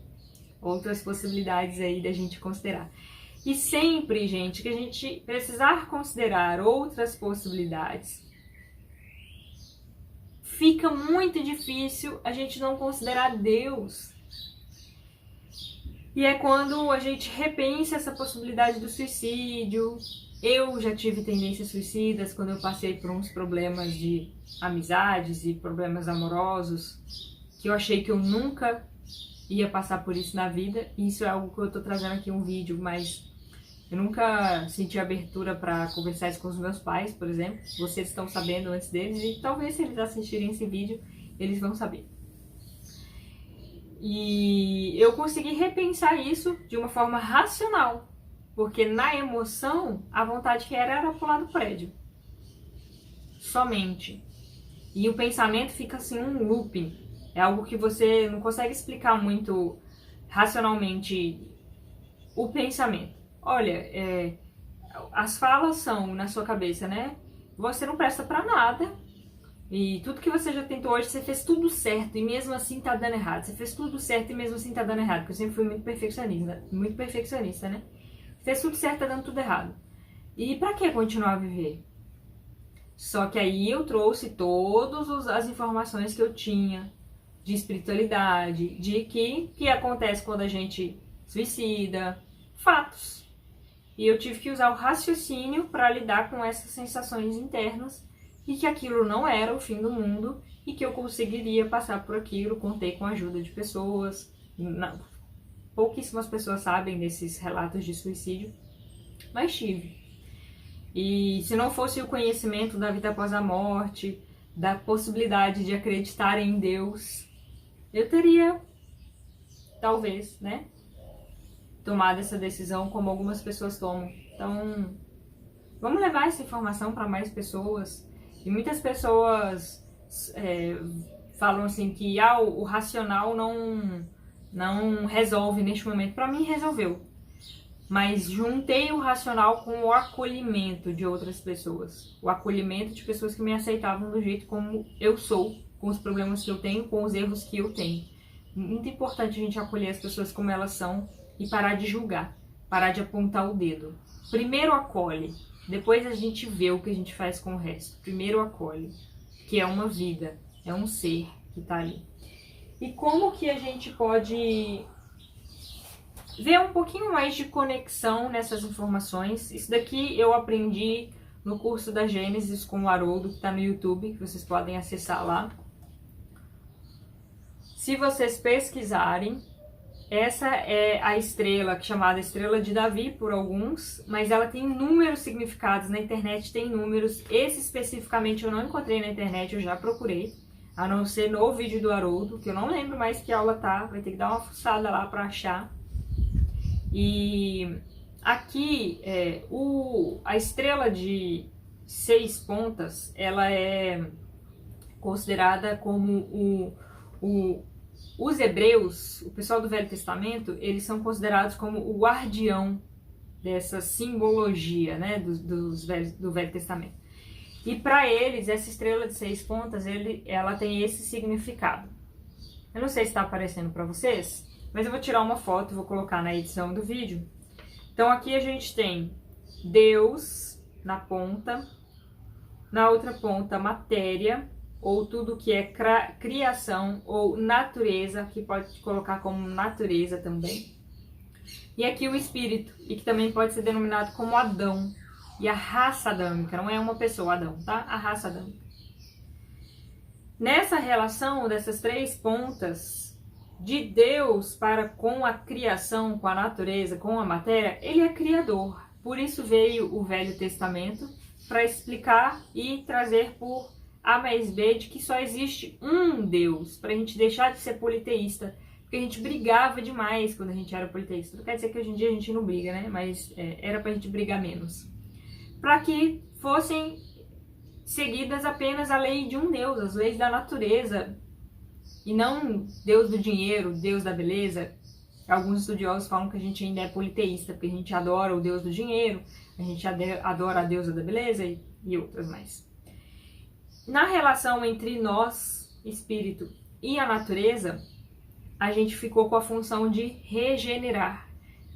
Outras possibilidades aí da gente considerar. E sempre, gente, que a gente precisar considerar outras possibilidades, fica muito difícil a gente não considerar Deus. E é quando a gente repensa essa possibilidade do suicídio. Eu já tive tendências suicidas quando eu passei por uns problemas de amizades e problemas amorosos, que eu achei que eu nunca ia passar por isso na vida. E isso é algo que eu tô trazendo aqui um vídeo, mas eu nunca senti abertura para conversar isso com os meus pais, por exemplo. Vocês estão sabendo antes deles, e talvez se eles assistirem esse vídeo, eles vão saber. E eu consegui repensar isso de uma forma racional, porque na emoção, a vontade que era pular do prédio. Somente. E o pensamento fica assim um looping. É algo que você não consegue explicar muito racionalmente o pensamento. Olha, as falas são na sua cabeça, né? Você não presta pra nada. E tudo que você já tentou hoje, você fez tudo certo e mesmo assim tá dando errado. Você fez tudo certo e mesmo assim tá dando errado. Porque eu sempre fui muito perfeccionista, né? Fez tudo certo, tá dando tudo errado. E pra que continuar a viver? Só que aí eu trouxe todas as informações que eu tinha de espiritualidade, de que acontece quando a gente suicida, fatos. E eu tive que usar o raciocínio para lidar com essas sensações internas, e que aquilo não era o fim do mundo, e que eu conseguiria passar por aquilo. Contei com a ajuda de pessoas. Não, pouquíssimas pessoas sabem desses relatos de suicídio, mas tive. E se não fosse o conhecimento da vida após a morte, da possibilidade de acreditar em Deus, eu teria, talvez, né, tomado essa decisão como algumas pessoas tomam. Então, vamos levar essa informação para mais pessoas. E muitas pessoas falam assim que o racional não resolve neste momento. Para mim resolveu, mas juntei o racional com o acolhimento de outras pessoas, o acolhimento de pessoas que me aceitavam do jeito como eu sou, com os problemas que eu tenho, com os erros que eu tenho. Muito importante a gente acolher as pessoas como elas são e parar de julgar, parar de apontar o dedo. Primeiro acolhe, depois a gente vê o que a gente faz com o resto. Primeiro acolhe. que é uma vida, é um ser que está ali. E como que a gente pode ver um pouquinho mais de conexão nessas informações? Isso daqui eu aprendi no curso da Gênesis com o Haroldo, que está no YouTube, que vocês podem acessar lá. Se vocês pesquisarem, essa é a estrela, chamada Estrela de Davi por alguns, mas ela tem inúmeros significados, na internet tem números. Esse especificamente eu não encontrei na internet, eu já procurei, a não ser no vídeo do Haroldo, que eu não lembro mais que aula tá, vai ter que dar uma fuçada lá para achar. E aqui, a estrela de 6 pontas, ela é considerada como os hebreus, o pessoal do Velho Testamento, eles são considerados como o guardião dessa simbologia, né, do Velho Testamento. E para eles, essa estrela de 6 pontas, ela tem esse significado. Eu não sei se está aparecendo para vocês, mas eu vou tirar uma foto e vou colocar na edição do vídeo. Então aqui a gente tem Deus na ponta, na outra ponta matéria, ou tudo que é criação, ou natureza, que pode colocar como natureza também. E aqui o espírito, e que também pode ser denominado como Adão, e a raça adâmica, não é uma pessoa, Adão, tá? A raça adâmica. Nessa relação dessas 3 pontas, de Deus para com a criação, com a natureza, com a matéria, ele é criador. Por isso veio o Velho Testamento, para explicar e trazer por A mais B de que só existe um Deus, para a gente deixar de ser politeísta, porque a gente brigava demais quando a gente era politeísta. Não quer dizer que hoje em dia a gente não briga, né? Mas era pra gente brigar menos. Para que fossem seguidas apenas a lei de um Deus, as leis da natureza, e não Deus do dinheiro, Deus da beleza. Alguns estudiosos falam que a gente ainda é politeísta, porque a gente adora o Deus do dinheiro, a gente adora a deusa da beleza e outras mais. Na relação entre nós, espírito, e a natureza, a gente ficou com a função de regenerar.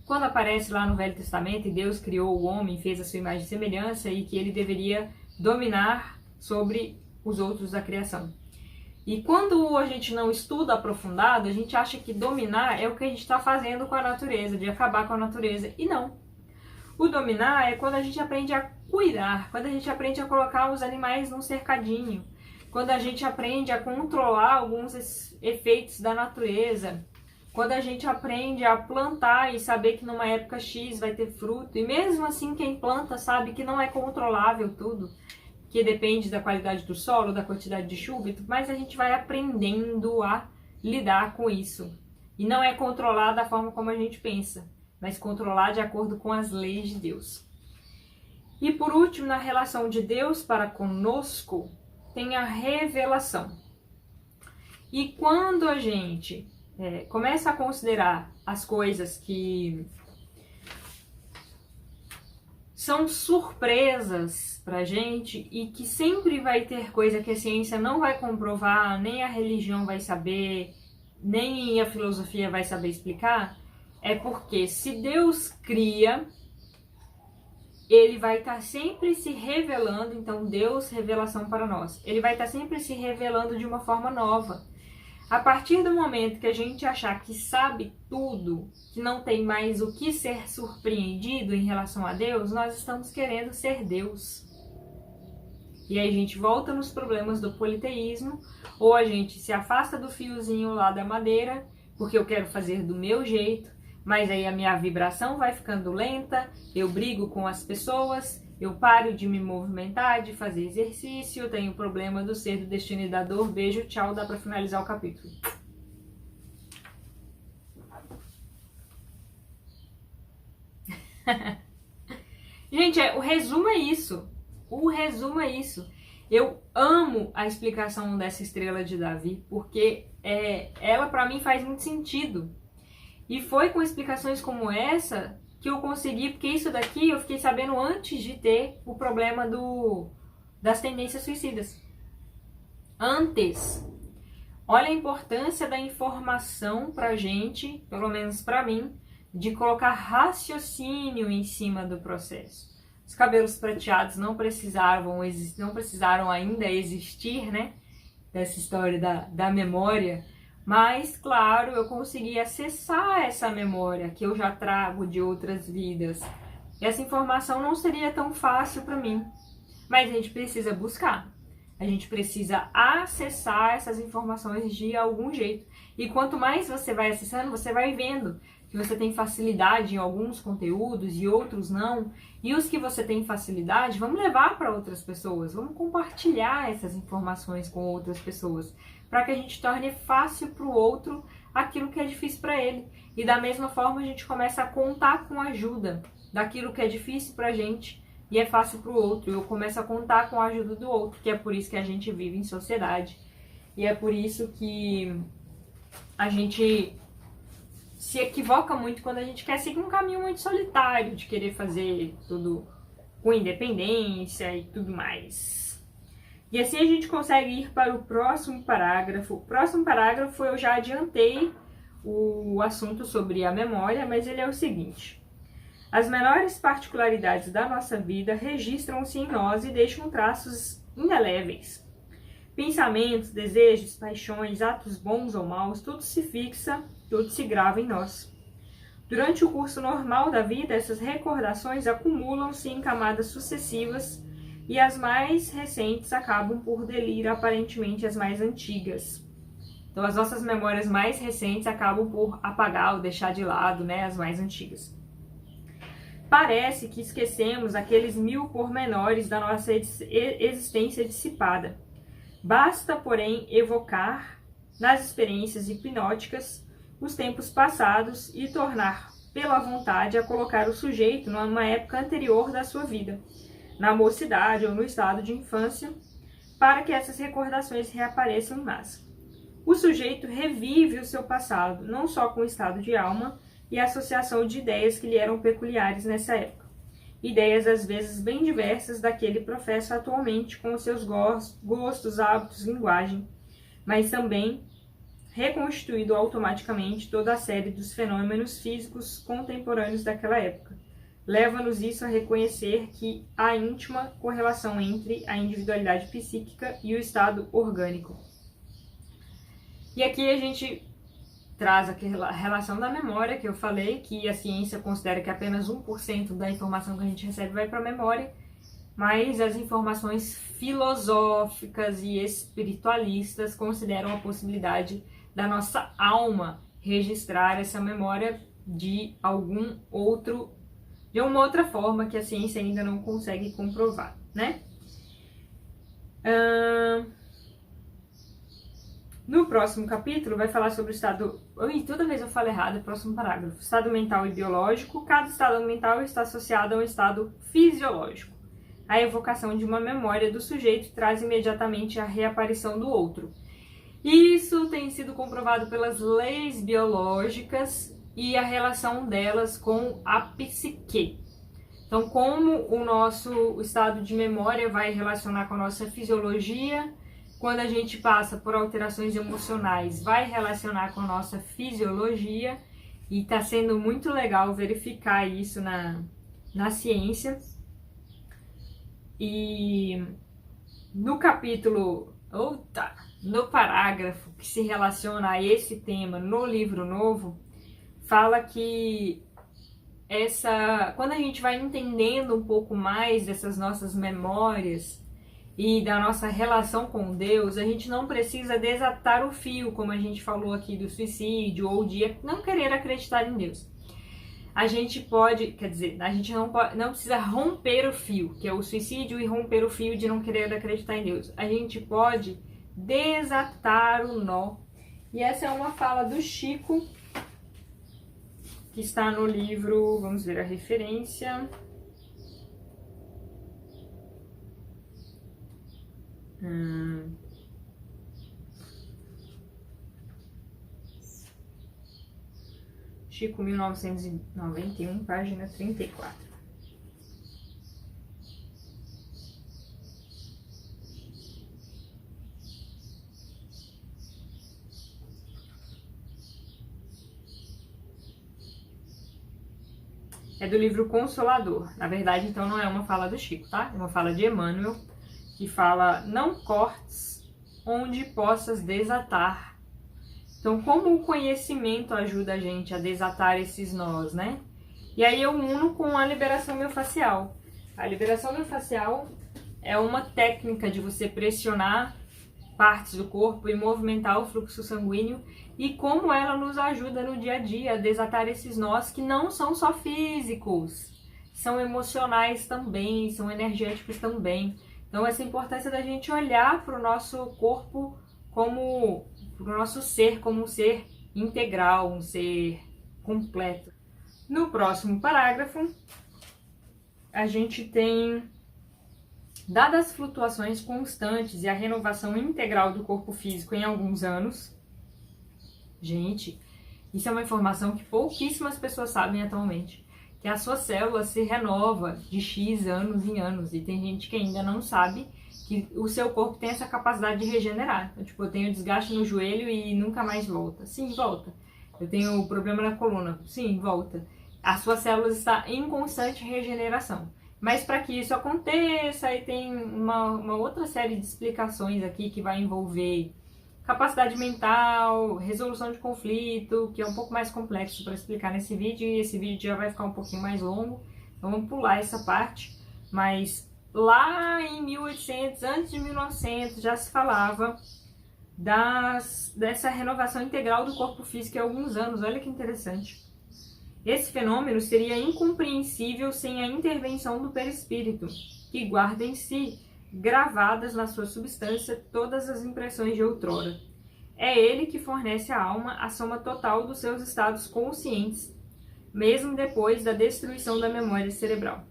Quando aparece lá no Velho Testamento, e Deus criou o homem, fez a sua imagem e semelhança, e que ele deveria dominar sobre os outros da criação. E quando a gente não estuda aprofundado, a gente acha que dominar é o que a gente está fazendo com a natureza, de acabar com a natureza. E não. O dominar é quando a gente aprende a cuidar, quando a gente aprende a colocar os animais num cercadinho, quando a gente aprende a controlar alguns efeitos da natureza, quando a gente aprende a plantar e saber que numa época X vai ter fruto, e mesmo assim quem planta sabe que não é controlável tudo, que depende da qualidade do solo, da quantidade de chuva, mas a gente vai aprendendo a lidar com isso. E não é controlar da forma como a gente pensa, mas controlar de acordo com as leis de Deus. E por último, na relação de Deus para conosco, tem a revelação. E quando a gente começa a considerar as coisas que são surpresas pra gente e que sempre vai ter coisa que a ciência não vai comprovar, nem a religião vai saber, nem a filosofia vai saber explicar, é porque se Deus cria, ele vai estar sempre se revelando. Então Deus, revelação para nós, ele vai estar sempre se revelando de uma forma nova. A partir do momento que a gente achar que sabe tudo, que não tem mais o que ser surpreendido em relação a Deus, nós estamos querendo ser Deus. E aí a gente volta nos problemas do politeísmo, ou a gente se afasta do fiozinho lá da madeira, porque eu quero fazer do meu jeito, mas aí a minha vibração vai ficando lenta, eu brigo com as pessoas, eu paro de me movimentar, de fazer exercício, eu tenho problema do ser, do destino e da dor. Beijo, tchau, dá pra finalizar o capítulo. Gente, o resumo é isso. O resumo é isso. Eu amo a explicação dessa estrela de Davi, porque ela pra mim faz muito sentido. E foi com explicações como essa que eu consegui, porque isso daqui eu fiquei sabendo antes de ter o problema das tendências suicidas. Antes. Olha a importância da informação pra gente, pelo menos pra mim, de colocar raciocínio em cima do processo. Os cabelos prateados não precisaram ainda existir, né? Dessa história da memória. Mas, claro, eu consegui acessar essa memória que eu já trago de outras vidas. E essa informação não seria tão fácil para mim. Mas a gente precisa buscar. A gente precisa acessar essas informações de algum jeito. E quanto mais você vai acessando, você vai vendo que você tem facilidade em alguns conteúdos e outros não. E os que você tem facilidade, vamos levar para outras pessoas. Vamos compartilhar essas informações com outras pessoas. Para que a gente torne fácil para o outro aquilo que é difícil para ele. E da mesma forma a gente começa a contar com a ajuda daquilo que é difícil para a gente e é fácil para o outro. Eu começo a contar com a ajuda do outro, que é por isso que a gente vive em sociedade. E é por isso que a gente se equivoca muito quando a gente quer seguir um caminho muito solitário, de querer fazer tudo com independência e tudo mais. E assim a gente consegue ir para o próximo parágrafo. O próximo parágrafo eu já adiantei o assunto sobre a memória, mas ele é o seguinte: as menores particularidades da nossa vida registram-se em nós e deixam traços indeléveis. Pensamentos, desejos, paixões, atos bons ou maus, tudo se fixa, tudo se grava em nós. Durante o curso normal da vida, essas recordações acumulam-se em camadas sucessivas e as mais recentes acabam por delir aparentemente as mais antigas. Então, as nossas memórias mais recentes acabam por apagar ou deixar de lado, né, as mais antigas. Parece que esquecemos aqueles 1000 pormenores da nossa existência dissipada. Basta, porém, evocar nas experiências hipnóticas os tempos passados e tornar pela vontade a colocar o sujeito numa época anterior da sua vida, na mocidade ou no estado de infância, para que essas recordações reapareçam em massa. O sujeito revive o seu passado, não só com o estado de alma e a associação de ideias que lhe eram peculiares nessa época. Ideias às vezes bem diversas daquele professa atualmente com os seus gostos, hábitos, linguagem, mas também reconstituído automaticamente toda a série dos fenômenos físicos contemporâneos daquela época. Leva-nos isso a reconhecer que há íntima correlação entre a individualidade psíquica e o estado orgânico. E aqui a gente traz aquela relação da memória que eu falei, que a ciência considera que apenas 1% da informação que a gente recebe vai para a memória, mas as informações filosóficas e espiritualistas consideram a possibilidade da nossa alma registrar essa memória de uma outra forma que a ciência ainda não consegue comprovar, né? No próximo capítulo vai falar sobre o estado... toda vez eu falo errado, o próximo parágrafo. Estado mental e biológico. Cada estado mental está associado a um estado fisiológico. A evocação de uma memória do sujeito traz imediatamente a reaparição do outro. Isso tem sido comprovado pelas leis biológicas e a relação delas com a psique. Então, como o nosso estado de memória vai relacionar com a nossa fisiologia, quando a gente passa por alterações emocionais, vai relacionar com a nossa fisiologia, e está sendo muito legal verificar isso na ciência. E no no parágrafo que se relaciona a esse tema no livro novo, fala que quando a gente vai entendendo um pouco mais dessas nossas memórias e da nossa relação com Deus, a gente não precisa desatar o fio, como a gente falou aqui do suicídio ou de não querer acreditar em Deus. A gente pode, a gente não precisa romper o fio, que é o suicídio, e romper o fio de não querer acreditar em Deus. A gente pode desatar o nó. E essa é uma fala do Chico, que está no livro, vamos ver a referência. Chico, 1991, página 34. é do livro Consolador. Na verdade, então, não é uma fala do Chico, tá? É uma fala de Emmanuel, que fala: não cortes onde possas desatar. Então, como o conhecimento ajuda a gente a desatar esses nós, né? E aí eu uno com a liberação miofascial. A liberação miofascial é uma técnica de você pressionar partes do corpo e movimentar o fluxo sanguíneo, e como ela nos ajuda no dia a dia a desatar esses nós que não são só físicos, são emocionais também, são energéticos também. Então essa importância da gente olhar para o nosso corpo como, para o nosso ser como um ser integral, um ser completo. No próximo parágrafo, a gente tem: dadas as flutuações constantes e a renovação integral do corpo físico em alguns anos. Gente, isso é uma informação que pouquíssimas pessoas sabem atualmente, que a sua célula se renova de X anos em anos, e tem gente que ainda não sabe que o seu corpo tem essa capacidade de regenerar. Então, tipo, eu tenho desgaste no joelho e nunca mais volta. Sim, volta. Eu tenho problema na coluna. Sim, volta. A sua célula está em constante regeneração. Mas para que isso aconteça, aí tem uma outra série de explicações aqui que vai envolver capacidade mental, resolução de conflito, que é um pouco mais complexo para explicar nesse vídeo, e esse vídeo já vai ficar um pouquinho mais longo, então vamos pular essa parte. Mas lá em 1800, antes de 1900, já se falava dessa renovação integral do corpo físico há alguns anos. Olha que interessante. Esse fenômeno seria incompreensível sem a intervenção do perispírito, que guarda em si, gravadas na sua substância, todas as impressões de outrora. É ele que fornece à alma a soma total dos seus estados conscientes, mesmo depois da destruição da memória cerebral.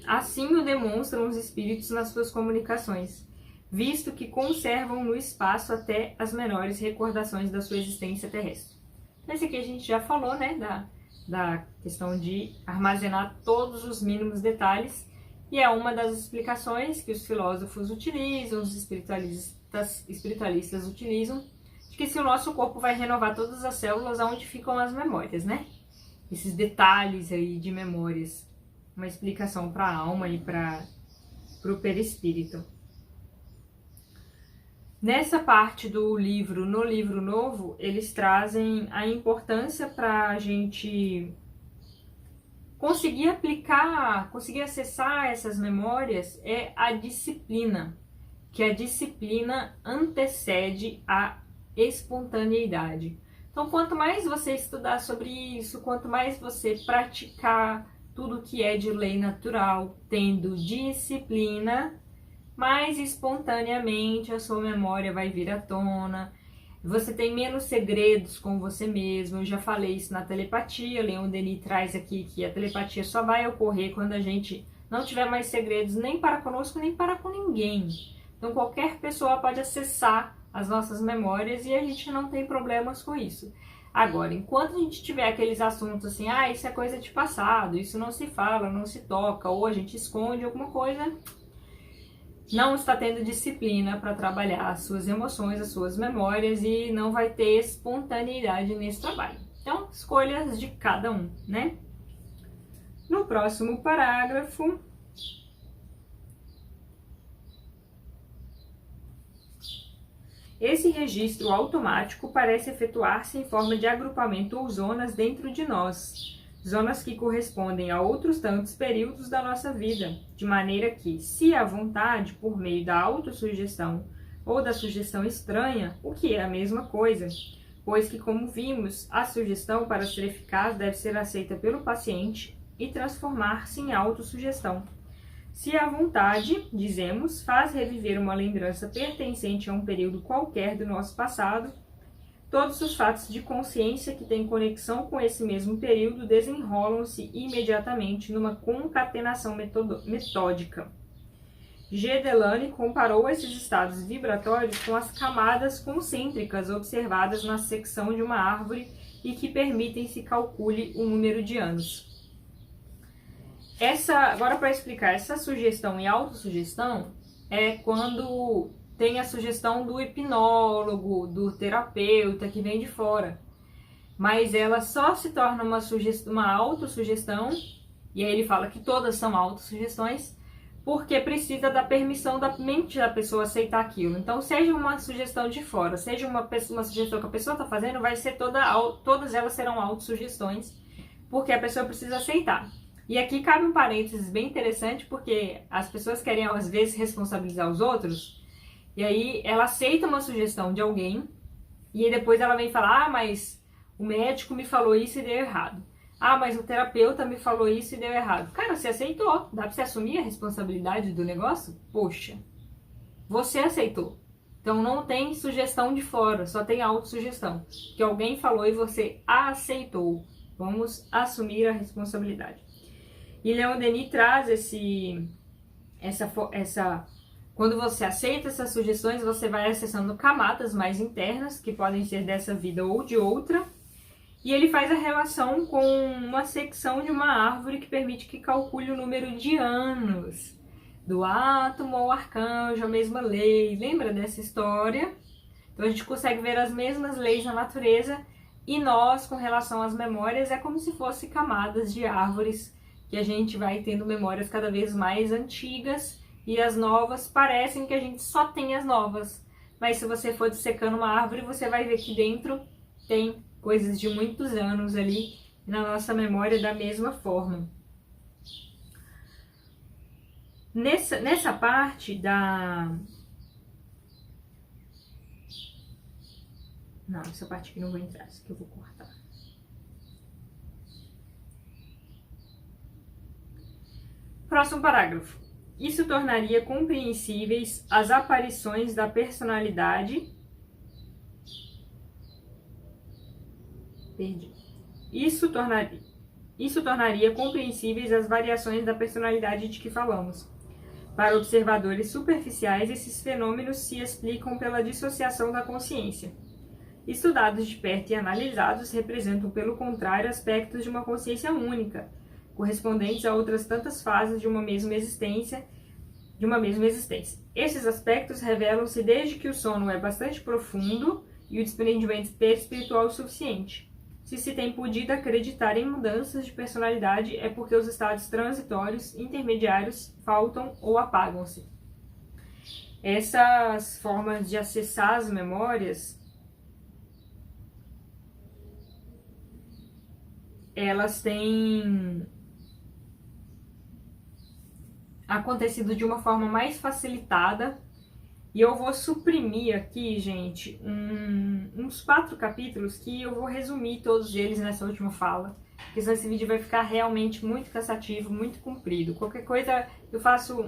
Assim o demonstram os espíritos nas suas comunicações, visto que conservam no espaço até as menores recordações da sua existência terrestre. Esse aqui a gente já falou, né, da questão de armazenar todos os mínimos detalhes, e é uma das explicações que os filósofos utilizam, os espiritualistas utilizam, de que se o nosso corpo vai renovar todas as células, onde ficam as memórias, né? Esses detalhes aí de memórias, uma explicação para a alma e para o perispírito. Nessa parte do livro, no livro novo, eles trazem a importância para a gente conseguir aplicar, conseguir acessar essas memórias, é a disciplina, que a disciplina antecede a espontaneidade. Então, quanto mais você estudar sobre isso, quanto mais você praticar tudo que é de lei natural, tendo disciplina, mais espontaneamente a sua memória vai vir à tona. Você tem menos segredos com você mesmo. Eu já falei isso na telepatia. Leon Denis traz aqui que a telepatia só vai ocorrer quando a gente não tiver mais segredos nem para conosco, nem para com ninguém. Então qualquer pessoa pode acessar as nossas memórias e a gente não tem problemas com isso. Agora, enquanto a gente tiver aqueles assuntos assim, isso é coisa de passado, isso não se fala, não se toca, ou a gente esconde alguma coisa, não está tendo disciplina para trabalhar as suas emoções, as suas memórias, e não vai ter espontaneidade nesse trabalho. Então, escolhas de cada um, né? No próximo parágrafo, esse registro automático parece efetuar-se em forma de agrupamento ou zonas dentro de nós, zonas que correspondem a outros tantos períodos da nossa vida, de maneira que, se à vontade, por meio da autossugestão ou da sugestão estranha, o que é a mesma coisa, pois que, como vimos, a sugestão, para ser eficaz, deve ser aceita pelo paciente e transformar-se em autossugestão. Se à vontade, dizemos, faz reviver uma lembrança pertencente a um período qualquer do nosso passado, todos os fatos de consciência que têm conexão com esse mesmo período desenrolam-se imediatamente numa concatenação metódica. G. Delany comparou esses estados vibratórios com as camadas concêntricas observadas na secção de uma árvore e que permitem se calcule o número de anos. Agora, para explicar, essa sugestão e autossugestão é quando tem a sugestão do hipnólogo, do terapeuta que vem de fora. Mas ela só se torna uma autossugestão E aí ele fala que todas são autossugestões, porque precisa da permissão da mente da pessoa aceitar aquilo. Então, seja uma sugestão de fora, seja uma sugestão que a pessoa está fazendo, vai ser todas elas serão autossugestões, porque a pessoa precisa aceitar. E aqui cabe um parênteses bem interessante, porque as pessoas querem, às vezes, responsabilizar os outros, e aí ela aceita uma sugestão de alguém, e aí depois ela vem falar, mas o médico me falou isso e deu errado. Ah, mas o terapeuta me falou isso e deu errado. Cara, você aceitou. Dá pra você assumir a responsabilidade do negócio? Poxa, você aceitou. Então não tem sugestão de fora, só tem autossugestão. Que alguém falou e você aceitou. Vamos assumir a responsabilidade. E Leon Denis traz quando você aceita essas sugestões, você vai acessando camadas mais internas, que podem ser dessa vida ou de outra. E ele faz a relação com uma secção de uma árvore que permite que calcule o número de anos do átomo ao arcanjo, a mesma lei. Lembra dessa história? Então a gente consegue ver as mesmas leis na natureza e nós, com relação às memórias, é como se fossem camadas de árvores que a gente vai tendo memórias cada vez mais antigas e as novas parecem que a gente só tem as novas. Mas se você for dissecando uma árvore, você vai ver que dentro tem coisas de muitos anos ali na nossa memória da mesma forma. Nessa parte da... Não, essa parte aqui não vou entrar, essa aqui eu vou cortar. Próximo parágrafo. Isso tornaria compreensíveis as aparições da personalidade... Isso tornaria compreensíveis as variações da personalidade de que falamos. Para observadores superficiais, esses fenômenos se explicam pela dissociação da consciência. Estudados de perto e analisados, representam, pelo contrário, aspectos de uma consciência única, correspondentes a outras tantas fases de uma mesma existência. Esses aspectos revelam-se desde que o sono é bastante profundo e o desprendimento espiritual o suficiente. Se se tem podido acreditar em mudanças de personalidade, é porque os estados transitórios, intermediários, faltam ou apagam-se. Essas formas de acessar as memórias, elas têm acontecido de uma forma mais facilitada. E eu vou suprimir aqui, gente, uns 4 capítulos que eu vou resumir todos eles nessa última fala, porque senão esse vídeo vai ficar realmente muito cansativo, muito comprido. Qualquer coisa, eu faço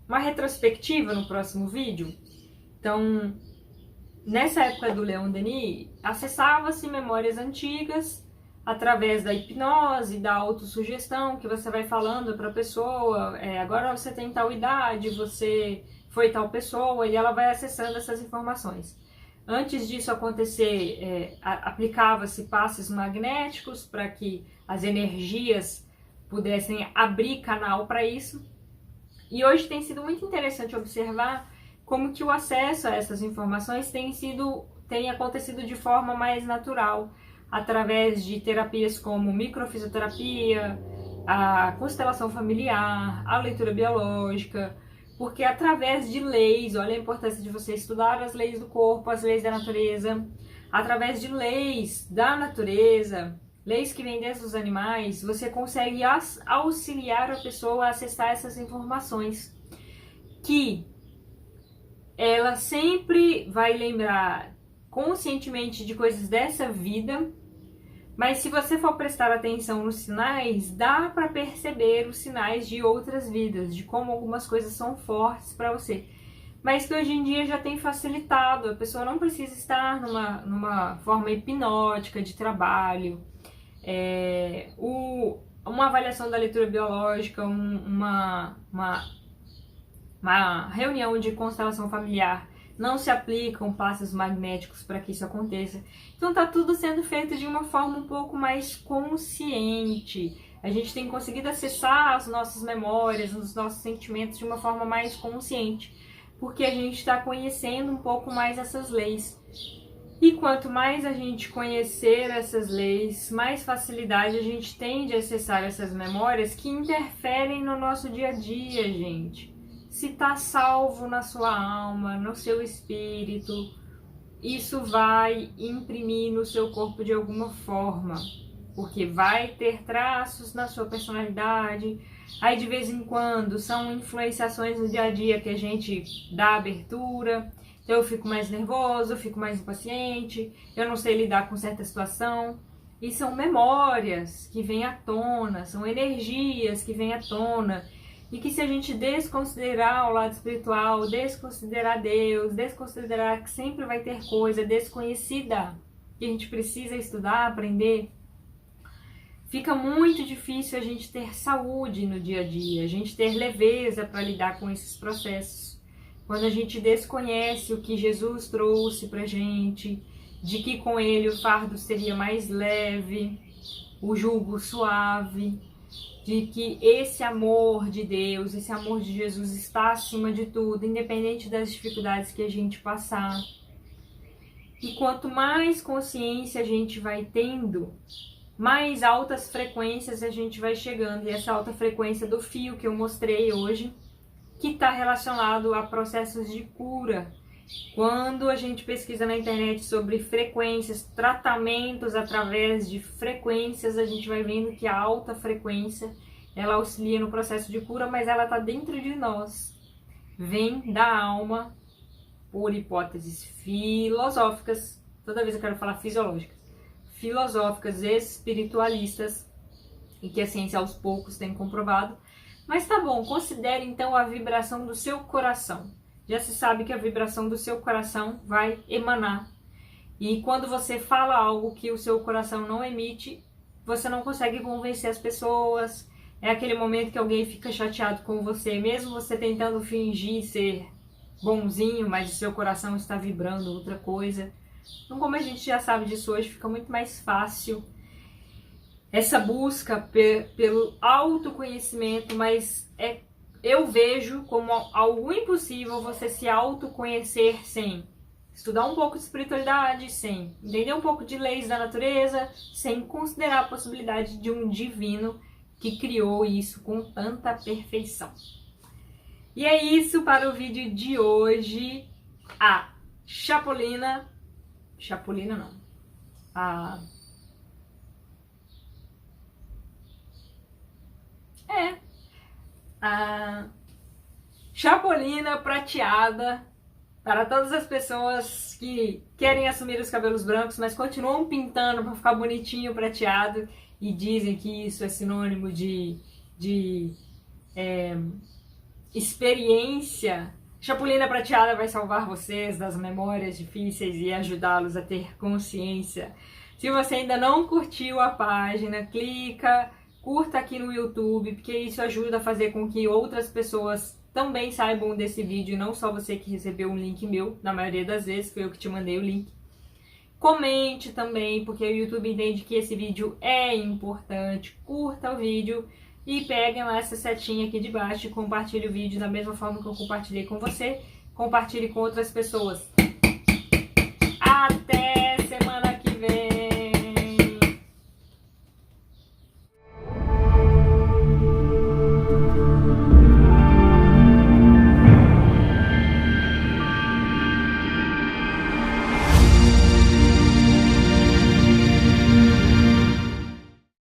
uma retrospectiva no próximo vídeo. Então, nessa época do Leon Denis, acessava-se memórias antigas, através da hipnose, da autossugestão, que você vai falando para a pessoa, agora você tem tal idade, você foi tal pessoa, e ela vai acessando essas informações. Antes disso acontecer, aplicava-se passes magnéticos para que as energias pudessem abrir canal para isso. E hoje tem sido muito interessante observar como que o acesso a essas informações tem acontecido de forma mais natural, através de terapias como microfisioterapia, a constelação familiar, a leitura biológica, porque através de leis, olha a importância de você estudar as leis do corpo, as leis da natureza, através de leis da natureza, leis que vêm desde os animais, você consegue auxiliar a pessoa a acessar essas informações, que ela sempre vai lembrar conscientemente de coisas dessa vida. Mas se você for prestar atenção nos sinais, dá para perceber os sinais de outras vidas, de como algumas coisas são fortes para você. Mas que hoje em dia já tem facilitado, a pessoa não precisa estar numa forma hipnótica de trabalho. Uma avaliação da leitura biológica, uma reunião de constelação familiar, não se aplicam passos magnéticos para que isso aconteça. Então está tudo sendo feito de uma forma um pouco mais consciente. A gente tem conseguido acessar as nossas memórias, os nossos sentimentos de uma forma mais consciente, porque a gente está conhecendo um pouco mais essas leis. E quanto mais a gente conhecer essas leis, mais facilidade a gente tem de acessar essas memórias que interferem no nosso dia a dia, gente. Se está salvo na sua alma, no seu espírito, isso vai imprimir no seu corpo de alguma forma, porque vai ter traços na sua personalidade. Aí de vez em quando são influenciações no dia a dia que a gente dá abertura. Então eu fico mais nervoso, eu fico mais impaciente, eu não sei lidar com certa situação. E são memórias que vêm à tona, são energias que vêm à tona. E que se a gente desconsiderar o lado espiritual, desconsiderar Deus, desconsiderar que sempre vai ter coisa desconhecida que a gente precisa estudar, aprender, fica muito difícil a gente ter saúde no dia a dia, a gente ter leveza para lidar com esses processos. Quando a gente desconhece o que Jesus trouxe pra gente, de que com ele o fardo seria mais leve, o jugo suave, de que esse amor de Deus, esse amor de Jesus está acima de tudo, independente das dificuldades que a gente passar. E quanto mais consciência a gente vai tendo, mais altas frequências a gente vai chegando. E essa alta frequência do fio que eu mostrei hoje, que está relacionado a processos de cura. Quando a gente pesquisa na internet sobre frequências, tratamentos através de frequências, a gente vai vendo que a alta frequência, ela auxilia no processo de cura, mas ela está dentro de nós. Vem da alma, por hipóteses filosóficas, toda vez eu quero falar fisiológicas, filosóficas, espiritualistas, e que a ciência aos poucos tem comprovado. Mas tá bom, considere então a vibração do seu coração. Já se sabe que a vibração do seu coração vai emanar. E quando você fala algo que o seu coração não emite, você não consegue convencer as pessoas. É aquele momento que alguém fica chateado com você, mesmo você tentando fingir ser bonzinho, mas o seu coração está vibrando outra coisa. Então, como a gente já sabe disso hoje, fica muito mais fácil essa busca pelo autoconhecimento, mas eu vejo como algo impossível você se autoconhecer sem estudar um pouco de espiritualidade, sem entender um pouco de leis da natureza, sem considerar a possibilidade de um divino que criou isso com tanta perfeição. E é isso para o vídeo de hoje. A Chapulina não. A Chapolina prateada, para todas as pessoas que querem assumir os cabelos brancos, mas continuam pintando para ficar bonitinho prateado e dizem que isso é sinônimo de experiência. Chapulina prateada vai salvar vocês das memórias difíceis e ajudá-los a ter consciência. Se você ainda não curtiu a página, curta aqui no YouTube, porque isso ajuda a fazer com que outras pessoas também saibam desse vídeo, não só você que recebeu um link meu, na maioria das vezes foi eu que te mandei o link. Comente também, porque o YouTube entende que esse vídeo é importante. Curta o vídeo e peguem lá essa setinha aqui de baixo e compartilhe o vídeo da mesma forma que eu compartilhei com você. Compartilhe com outras pessoas.